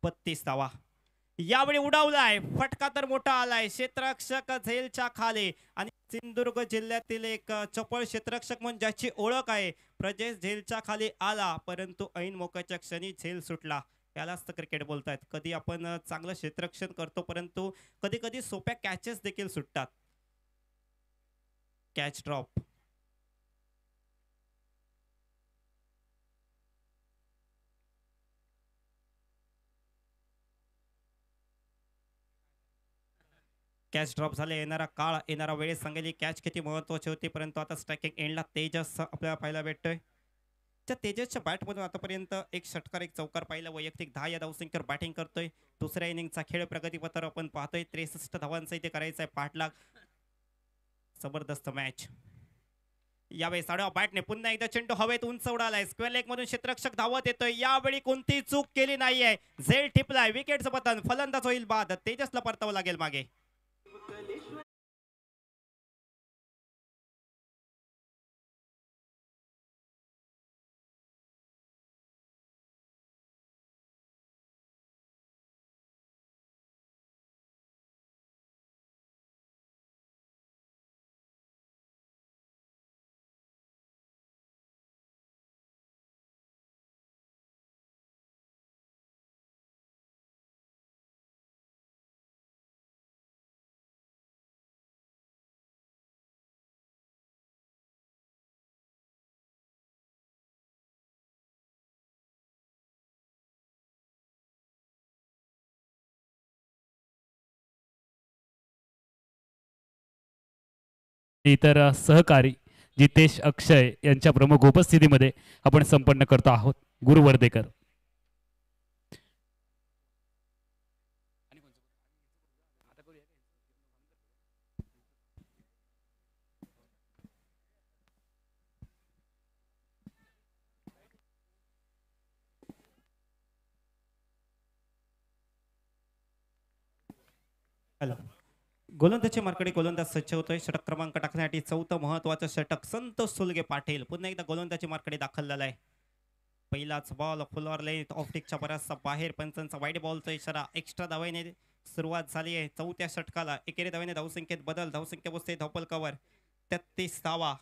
32 धावा. यावेळी उडावलाय फटका तर मोठा आलाय. क्षेत्ररक्षक झेलच्या खाली आणि सिंधुदुर्ग जिल्ह्यातील एक चपळ क्षेत्ररक्षक म्हणून ज्याची ओळख आहे प्रजेश झेलच्या खाली आला, परंतु ऐन मोक्याच्या क्षणी झेल सुटला. यालाच तर क्रिकेट बोलतायत. कधी आपण चांगलं क्षेत्ररक्षण करतो, परंतु कधी कधी सोप्या कॅचेस देखील सुटतात. Catch drop. कॅच ड्रॉप झाले. येणारा काळ, येणारा वेळ सांगेल ही कॅच किती महत्वाची होती. परंतु आता स्ट्रायकिंग एंडला तेजस आपल्याला पाहायला भेटतोय. त्या तेजसच्या बॅटमधून आतापर्यंत एक षटकार, एक चौकार पाहिला. वैयक्तिक 10 या धावसंख्येवर बॅटिंग करतोय. दुसऱ्या इनिंगचा खेळ प्रगतीपत्र आपण पाहतोय. 63 धावांचा इथे करायचा आहे पाठलाग. जबरदस्त मॅच. यावेळी साडा बॅटने पुन्हा एकदा चेंडू हवेत उंच उडालाय. स्क्वेअर लेग मधून क्षेत्ररक्षक धावत येतोय. यावेळी कोणती चूक केली नाहीये. झेल टिपलाय. विकेटचं पतन. फलंदाज होईल बाद. तेजसला परतावं लागेल मागे. इतर सहकारी जितेश अक्षय यांच्या प्रमुख उपस्थितीमध्ये आपण संपन्न करतो आहोत. गुरु वर्देकर. हॅलो. गोलंदाजी मार्कडे गोलंदाज सज्ज होतोय. षटक क्रमांक टाकण्यासाठी 4थं महत्वाचं षटक. संतोष सुलगे पाटील पुन्हा एकदा गोलंदाजी मार्कडे दाखल झालाय. पहिलाच बॉल फुलवर लेट ऑफटिकच्या बराचसा बाहेर. पंचांचा वाईड बॉलचा इशारा. एक्स्ट्रा धावेने सुरुवात झाली आहे 4थ्या षटकाला. एकेरी धावेने धावसंख्येत बदल. धावसंख्या बसते धोपल कव्हर. 33 धावा.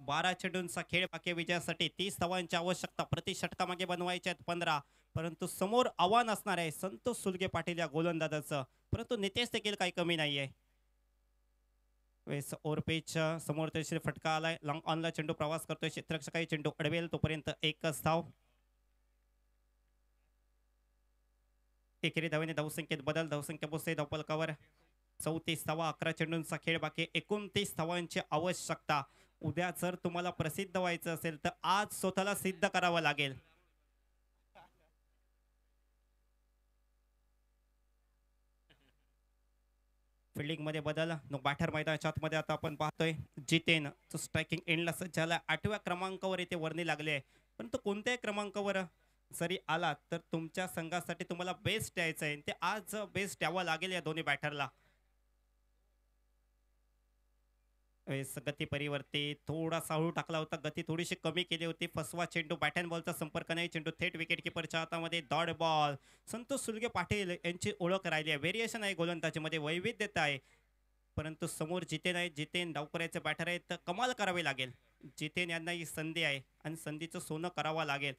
12 चेंडूंचा खेळ बाकी विजयासाठी. 30 धावांची आवश्यकता. प्रति षटकामागे बनवायच्या आहेत 15, परंतु समोर आव्हान असणार आहे संतोष सुलगे पाटील या गोलंदाजाचं. परंतु नितेश देखील काही कमी नाहीये. ओव्हरपेच समोर तरी फटका आलाय. लॉंग ऑनला चेंडू प्रवास करतोय. क्षेत्ररक्षकाही चेंडू अडवेल तोपर्यंत एकच धाव. एकेरी धावेने धावसंख्येत बदल. धावसंख्या पोहोचते धोपल कव्हर. 34 धावा. 11 चेंडूंचा खेळ बाकी. 29 धावांची आवश्यकता. उद्या जर तुम्हाला प्रसिद्ध व्हायचं असेल तर आज स्वतःला सिद्ध करावं लागेल. फिल्डिंगमध्ये बदल नो बॅटर मैदानाच्या आतमध्ये आता आपण पाहतोय जितेन तो स्ट्रायकिंग एंडला सज्ज झाला 8व्या क्रमांकावर इथे वर्णी लागले आहे परंतु कोणत्याही क्रमांकावर जरी आलात तर तुमच्या संघासाठी तुम्हाला बेस्ट द्यायचं आहे ते आज बेस्ट द्यावं लागेल या दोन्ही बॅटरला गती परिवर्तित थोडासा हळू टाकला होता गती थोडीशी कमी केली होती फसवा चेंडू बॅट अँड बॉलचा संपर्क नाही चेंडू थेट विकेट किपरच्या हातामध्ये डॉट बॉल संतोष सुलगे पाटील यांची ओळख राहिली आहे व्हेरिएशन आहे गोलंदाजीमध्ये वैविध्यता आहे परंतु समोर जितेन आहे जितेन डावकऱ्याचे बॅटर आहेत तर कमाल करावी लागेल जितेन यांना ही संधी आहे आणि संधीचं सोनं करावं लागेल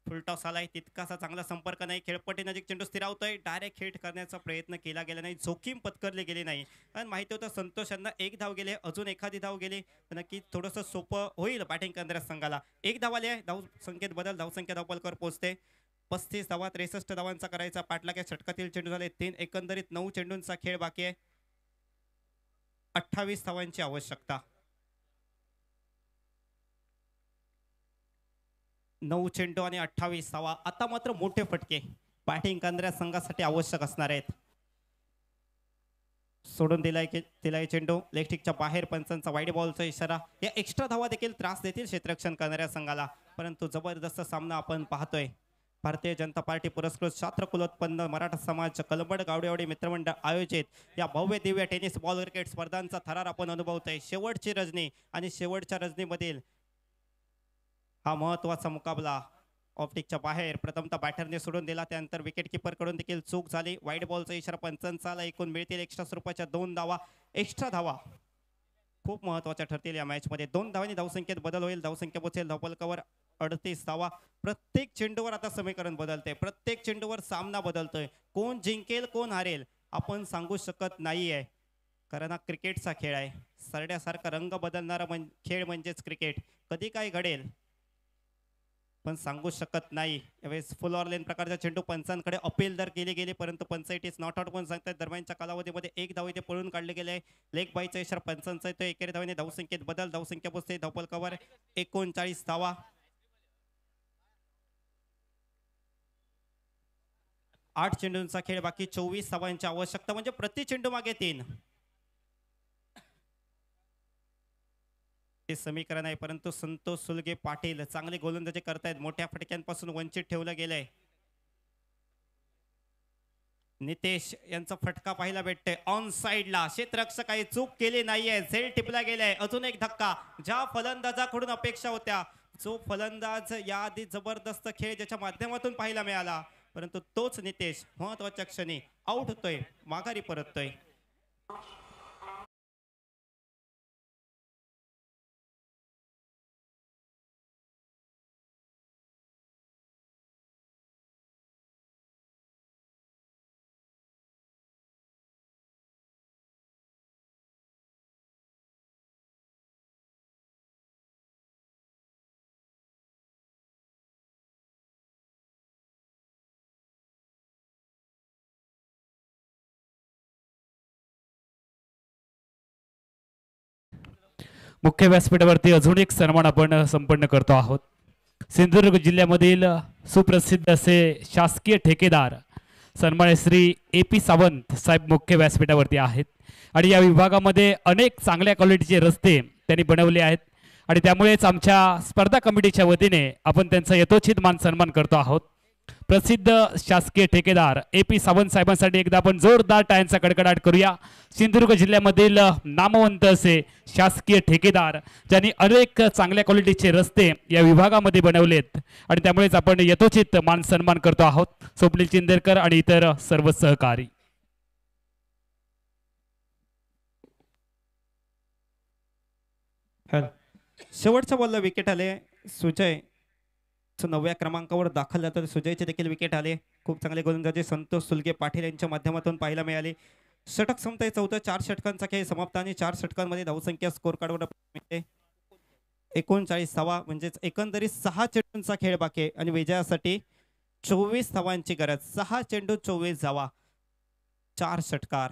फुलटॉस आलाय तितकासा चांगला संपर्क नाही खेळपट्टी नजीक चेंडू स्थिरावतोय डायरेक्ट हिट करण्याचा प्रयत्न केला गेला नाही जोखीम पत्करली गेली नाही कारण माहिती होतं संतोष यांना एक धाव गेले अजून एखादी धाव गेली तर नक्की थोडंसं सोपं होईल बॅटिंग करणाऱ्या संघाला एक धाव आली आहे धाव संख्येत बदल धावसंख्या धावपलकर पोहोचते 35 धावा 63 धावांचा करायचा पाठलाग या षटकातील चेंडू झाले 3 एकंदरीत 9 चेंडूंचा खेळ बाकी आहे 28 धावांची आवश्यकता 9 चेंडू आणि 28 धावा आता मात्र मोठे फटके बॅटिंग करणाऱ्या संघासाठी आवश्यक असणार आहेत सोडून दिलाय चेंडू लेगस्टिकच्या बाहेर पंचांचा वाईड बॉलचा इशारा या एक्स्ट्रा धावा देखील त्रास देतील क्षेत्ररक्षण करणाऱ्या संघाला परंतु जबरदस्त सामना आपण पाहतोय भारतीय जनता पार्टी पुरस्कृत छात्र कुलोत्पन्न मराठा समाज कलंबड गावडेवाडी मित्रमंडळ आयोजित या भव्य दिव्य टेनिस बॉल क्रिकेट स्पर्धांचा थरार आपण अनुभवतोय शेवटची रजनी आणि शेवटच्या रजनीमधील हा महत्वाचा मुकाबला ऑप्टिकच्या बाहेर प्रथमतः बॅटरने सोडून दिला त्यानंतर विकेट किपर कडून देखील चूक झाली वाईड बॉलचा इशारा पंचांचा एकूण मिळतील एक्स्ट्रा स्वरूपाच्या 2 धावा एक्स्ट्रा धावा खूप महत्वाच्या ठरतील या मॅच मध्ये 2 धावांनी धावसंख्येत बदल होईल धावसंख्या पोहोचेल धावपलकावर 38 धावा प्रत्येक चेंडूवर आता समीकरण बदलते प्रत्येक चेंडूवर सामना बदलतोय कोण जिंकेल कोण हारेल आपण सांगू शकत नाहीये कारण हा क्रिकेटचा खेळ आहे सरड्यासारखा रंग बदलणारा खेळ म्हणजेच क्रिकेट कधी काय घडेल पण सांगू शकत नाही यावेळेस फुल ऑर प्रकारचा चेंडू पंचांकडे अपील दर केली गेली परंतु पंच इट इज नॉट आउट पण सांगतात दरम्यानच्या कालावधीमध्ये एक धाव इथे पळून काढले गेले लेग बायचा इशारा पंचांचा येतो एकेरी धावाने धावसंख्येत बदल धावसंख्या पोचते धावपलकावर 39 धावा 8 चेंडूंचा खेळ बाकी 24 धावांची आवश्यकता म्हणजे प्रति चेंडू मागे 3 समीकरण आहे परंतु संतोष सुलगे पाटील चांगले गोलंदाजी करतायत मोठ्या फटक्यांपासून वंचित ठेवलं गेलंय नितेश यांचा फटका पाहायला भेटतोय ऑन साइडला क्षेत्ररक्षकाने चूक केली नाहीये झेल टिपला गेलाय अजून एक धक्का ज्या फलंदाजाकडून अपेक्षा होत्या जो फलंदाज याआधी जबरदस्त खेळ ज्याच्या माध्यमातून पाहायला मिळाला परंतु तोच नितेश महत्वाच्या क्षणी आउट होतोय माघारी परततोय मुख्य व्यासपीठावरती अजून एक सन्मान आपण संपन्न करतो आहोत सिंधुदुर्ग जिल्ह्यामधील सुप्रसिद्ध असे शासकीय ठेकेदार सन्मान्य श्री AP सावंत साहेब मुख्य व्यासपीठावरती आहेत आणि या विभागामध्ये अनेक चांगल्या क्वालिटीचे रस्ते त्यांनी बनवले आहेत आणि त्यामुळेच आमच्या स्पर्धा कमिटीच्या वतीने आपण त्यांचा यथोचित मान सन्मान करतो आहोत प्रसिद्ध शासकीय ठेकेदार AP सावंत साहेबांसाठी एकदा आपण जोरदार टाळ्यांचा कडकडाट करूया सिंधुदुर्ग जिल्ह्यामधील नामवंत असे शासकीय ठेकेदार ज्यांनी अनेक चांगल्या क्वालिटीचे रस्ते या विभागामध्ये बनवलेत आणि त्यामुळेच आपण यथोचित मान सन्मान करतो आहोत स्वप्नील चिंदेरकर आणि इतर सर्व सहकारी शेवटच्या बॉलला विकेट आले सुजय 9व्या क्रमांकावर दाखल झाला सुजयचे देखील विकेट आले खूप चांगले गोलंदाजी संतोष सुलगे पाटील यांच्या माध्यमातून पाहायला मिळाले षटक संपताय 4 षटकांचा खेळ समाप्त आणि 4 षटकांमध्ये धावसंख्या स्कोर कार्डवर मिळते 39 धावा म्हणजेच एकंदरीत 6 चेंडूंचा खेळ बाकी आणि विजयासाठी 24 धावांची गरज 6 चेंडू 24 धावा 4 षटकार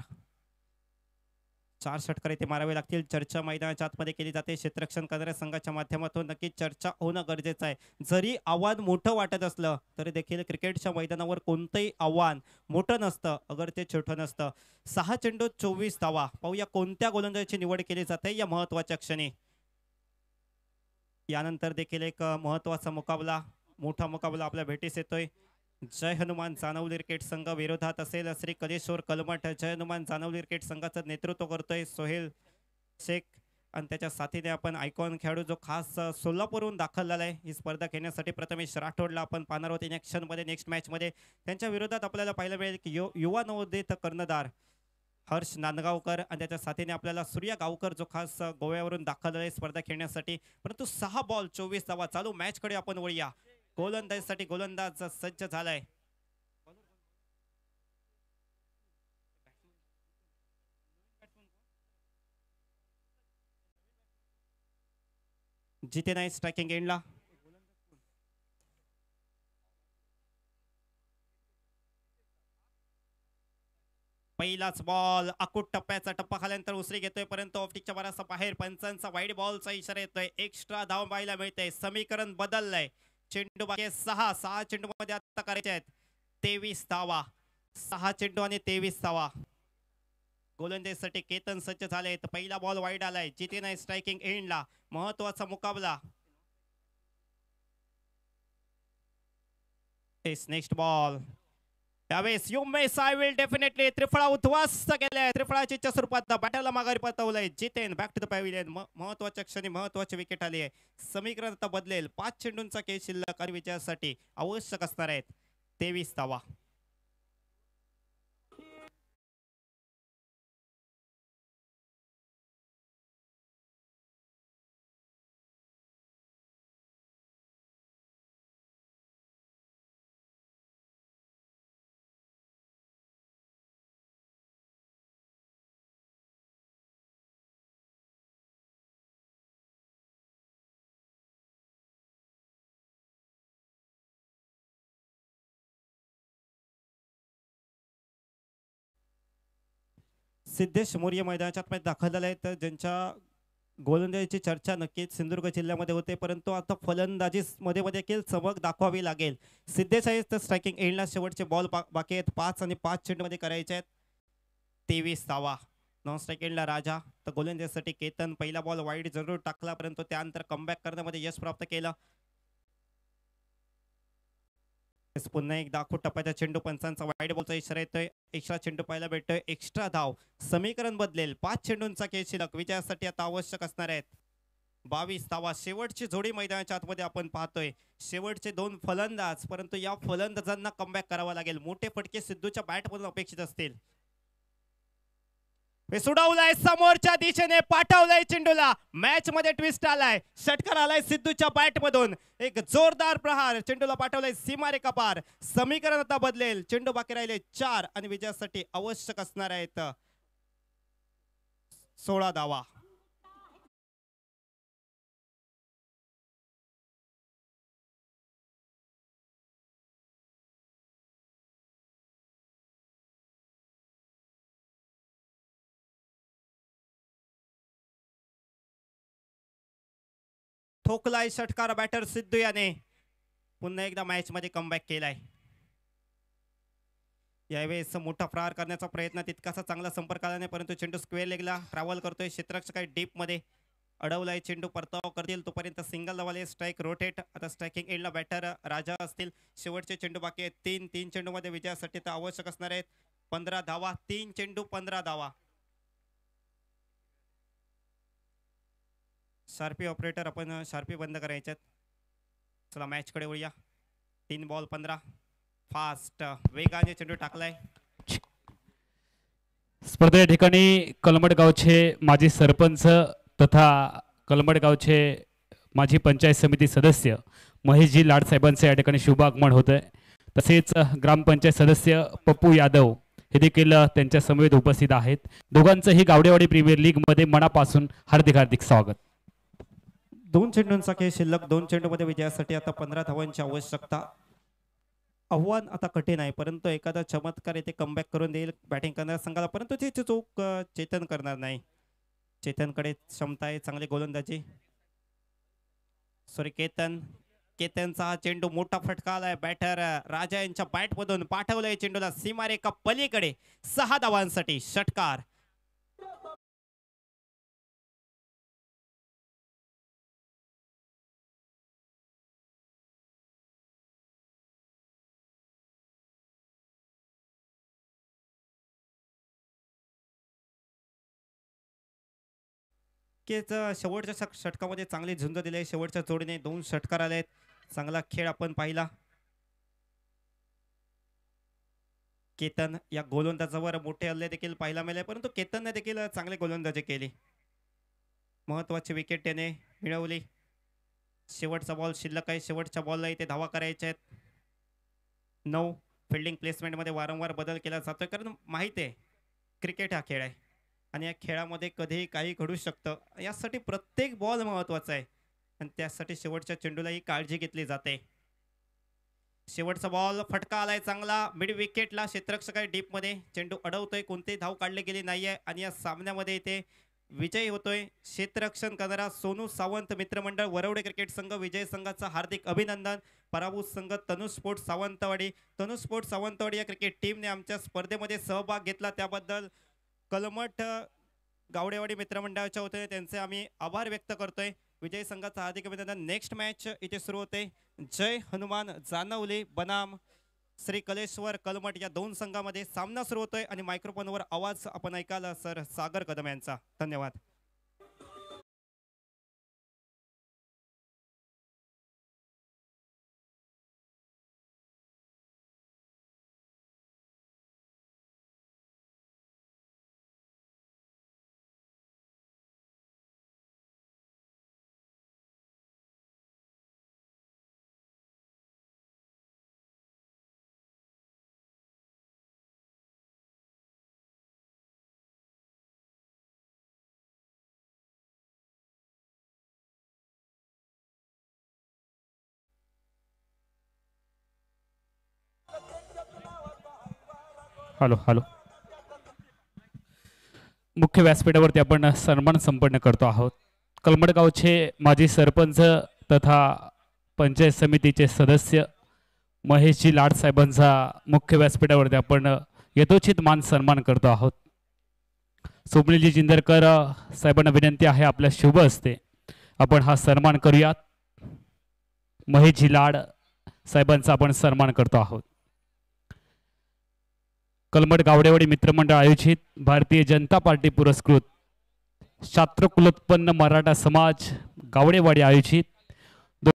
4 षटकार इथे मारावे लागतील. चर्चा मैदानाच्या आतमध्ये केली जाते. क्षेत्ररक्षण करणाऱ्या संघाच्या माध्यमातून नक्कीच चर्चा होणं गरजेचं आहे. जरी आव्हान मोठं वाटत असलं तरी देखील क्रिकेटच्या मैदानावर कोणतंही आव्हान मोठं नसतं अगर ते छोटं नसतं. 6 चेंडू 24 धावा. पाहूया कोणत्या गोलंदाजाची निवड केली जाते या महत्वाच्या क्षणी. यानंतर देखील एक महत्वाचा मुकाबला, मोठा मुकाबला आपल्या भेटीस येतोय. जय हनुमान जानवली क्रिकेट संघ विरोधात असेल श्री कलेश्वर कलमठ. जय हनुमान जानवली क्रिकेट संघाचं नेतृत्व करतोय सोहेल शेख आणि त्याच्या साथीने आपण आयकॉन खेळाडू जो खास सोलापूरहून दाखल झाला आहे ही स्पर्धा खेळण्यासाठी. प्रथमेश राठोडला आपण पाहणार आहोत इन मध्ये नेक्स्ट मॅच मध्ये. त्यांच्या विरोधात आपल्याला पाहायला मिळेल की युवा नवोदित कर्णधार हर्ष नांदगावकर आणि त्याच्या साथीने आपल्याला सूर्या गावकर जो खास गोव्यावरून दाखल झाला आहे स्पर्धा खेळण्यासाठी. परंतु 6 बॉल 24 धावा. चालू मॅच कडे आपण वळूया. गोलंदाजीसाठी गोलंदाज सज्ज झालाय. जिथे नाही स्ट्रायकिंग एंडला. पहिलाच बॉल आकुट टप्प्याचा टप्पा खाल्यानंतर उसरी घेतोय परंतु ऑफटिकच्या बराचसा बाहेर. पंचांचा वाईड बॉलचा इशारा येतोय. एक्स्ट्रा धाव पाहायला मिळते. समीकरण बदललंय. चेंडू बाकी 6 चेंडू मध्ये आता करायचे आहेत 23 धावा. 6 चेंडू आणि 23 धावा. गोलंदाजीसाठी केतन सज्ज झाले. पहिला बॉल वाईड आलाय. जिथे नाही स्ट्रायकिंग एंडला. महत्वाचा मुकाबला. Next ball. यावेळेस युमेस आय विल डेफिनेटली त्रिफळा उद्ध्वस्त केलाय. त्रिफळाच्या स्वरूपात बॅटरला माघारी परतवलंय. Jiten back to the pavilion. महत्वाच्या क्षणी महत्वाची विकेट आली आहे. समीकरण आता बदलेल. 5 चेंडूंचा खेळ शिल्लक आणि विजयासाठी आवश्यक असणार आहेत 23 धावा. सिद्धेश मोर्य मैदानाच्या आतमध्ये दाखल झाले आहेत. तर ज्यांच्या गोलंदाजीची चर्चा नक्कीच सिंधुदुर्ग जिल्ह्यामध्ये होते परंतु आता फलंदाजी मध्ये देखील चमक दाखवावी लागेल. सिद्धेश आहे तर स्ट्रायकिंग एंडला शेवटचे बॉल बाकी आहेत. 5 आणि 5 चेंडू मध्ये करायचे आहेत 23 धावा. नॉन स्ट्राइक एंडला राजा. तर गोलंदाजीसाठी केतन. पहिला बॉल वाईड जरूर टाकला परंतु त्यानंतर कमबॅक करण्यामध्ये यश प्राप्त केलं. पुन्हा एकदा आखूट टप्प्याचा चेंडू. पंचांचा वाईड बॉलचा इशारा येतोय. एक्स्ट्रा चेंडू पाहायला भेटतोय. एक्स्ट्रा धाव. समीकरण बदलेल. 5 चेंडूंचा खेळ शिल्लक विजयासाठी आता आवश्यक असणार आहेत 22 धावा. शेवटची जोडी मैदानाच्या आतमध्ये आपण पाहतोय. शेवटचे 2 फलंदाज परंतु या फलंदाजांना कमबॅक करावा लागेल. मोठे फटके सिद्धूच्या बॅटमधून अपेक्षित असतील. सुडवलाय समोरच्या दिशेने पाठवलाय चेंडूला. मॅच मध्ये ट्विस्ट आलाय. षटकार आलाय सिद्धूच्या बॅट मधून. एक जोरदार प्रहार चेंडूला पाठवलाय सीमारेखा पार. समीकरण आता बदलेल. चेंडू बाकी राहिले 4 आणि विजयासाठी आवश्यक असणार आहेत 16 धावा. ठोकलाय षटकार बॅटर सिद्धू याने. पुन्हा एकदा मॅच मध्ये कमबॅक केलाय. यावेळेस मोठा प्रहार करण्याचा प्रयत्न. तितकासा चांगला संपर्क आला नाही परंतु चेंडू स्क्वेअर लेगला ट्रॅव्हल करतोय. क्षेत्ररक्षक काही डीप मध्ये अडवलाय. चेंडू परताव करतील तोपर्यंत सिंगल धावाले. Strike rotate. आता स्ट्रायकिंग एंडला बॅटर राजा असतील. शेवटचे चेंडू बाकी आहेत 3 चेंडू मध्ये विजयासाठी तर आवश्यक असणार आहेत 15 धावा. 3 चेंडू 15 धावा. शार्पी ऑपरेटर आपण शार्पी बंद करायच्यात. चला मॅच कडे वळूया. 3 बॉल 15. फास्ट वेगाने चेंडू टाकलाय. स्पर्धे ठिकाणी कलमड गावचे माजी सरपंच तथा कलमड गावचे माजी पंचायत समिती सदस्य महेशजी लाड साहेबांचे या ठिकाणी शुभ आगमन होत आहे. तसेच ग्रामपंचायत सदस्य पप्पू यादव हे देखील त्यांच्या समवेत उपस्थित आहेत. दोघांचंही गावडेवाडी प्रीमियर लीग मध्ये मनापासून हार्दिक हार्दिक स्वागत. 2 चेंडूंचा खेळ शिल्लक. 2 चेंडू मध्ये विजयासाठी आता 15 धावांची आवश्यकता. आव्हान आता कठीण आहे, परंतु एखादा चमत्कार इथे कमबॅक करून देईल बॅटिंग करणाऱ्या संघाला, परंतु त्याची चूक चेतन करणार नाही. चेतनकडे क्षमता आहे, चांगली गोलंदाजी. सॉरी केतनचा हा चेंडू मोठा फटका आलाय. बॅटर राजा यांच्या बॅटमधून पाठवलंय चेंडूला सीमारेखा पलीकडे. 6 धावांसाठी षटकार. शेवटच्या षटकामध्ये चांगली झुंज दिली. शेवटच्या जोडीने 2 षटकार आलेत. चांगला खेळ आपण पाहिला. केतन या गोलंदाजावर मोठे हल्ले देखील पाहायला मिळाले, परंतु केतनने देखील चांगली गोलंदाजी केली. महत्वाची विकेट त्याने मिळवली. शेवटचा बॉल शिल्लक आहे. शेवटच्या बॉलला इथे धावा करायच्या आहेत. 9 फिल्डिंग प्लेसमेंटमध्ये वारंवार बदल केला जातोय, कारण माहिती आहे क्रिकेट हा खेळ आहे आणि या खेळामध्ये कधीही काही घडू शकतं. यासाठी प्रत्येक बॉल महत्वाचा आहे आणि त्यासाठी शेवटच्या चेंडूलाही काळजी घेतली जाते. शेवटचा बॉल फटका आलाय चांगला मिड विकेटला. क्षेत्ररक्षक आहे डीपमध्ये. चेंडू अडवतोय, कोणतेही धाव काढले गेली नाहीये आणि या सामन्यामध्ये इथे विजयी होतोय क्षेत्ररक्षण करणारा सोनू सावंत मित्रमंडळ वरवडे क्रिकेट संघ. विजय संघाचा हार्दिक अभिनंदन. पराभूत संघ तनु स्पोर्ट्स सावंतवाडी. तनु स्पोर्ट्स सावंतवाडी या क्रिकेट टीमने आमच्या स्पर्धेमध्ये सहभाग घेतला, त्याबद्दल कलमठ गावडेवाडी मित्रमंडळाच्या वतीने त्यांचे आम्ही आभार व्यक्त करतोय. विजय संघाचा हार्दिक अभिनंदन. नेक्स्ट मॅच इथे सुरू होते. जय हनुमान जानवली बनाम श्री कलेश्वर कलमठ या 2 संघामध्ये सामना सुरू होतोय आणि मायक्रोफोनवर आवाज आपण ऐकाल सर सागर कदम यांचा. धन्यवाद. Hello hello. मुख्य व्यासपीठावरती आपण सन्मान संपन्न करतो आहोत. कलमडगावचे माजी सरपंच तथा पंचायत समितीचे सदस्य महेशजी लाड साहेबांचा मुख्य व्यासपीठावरती आपण यथोचित मान सन्मान करतो आहोत. सुमलीजी जिंदरकर साहेबांना विनंती आहे आपल्या शुभ हस्ते आपण हा सन्मान करूयात. महेशजी लाड साहेबांचा आपण सन्मान करतो आहोत. कलमठ गावडेवाडी मित्रमंडळ आयोजित भारतीय जनता पार्टी पुरस्कृत शास्त्रकुलोत्पन्न मराठा समाज गावडेवाडी आयोजित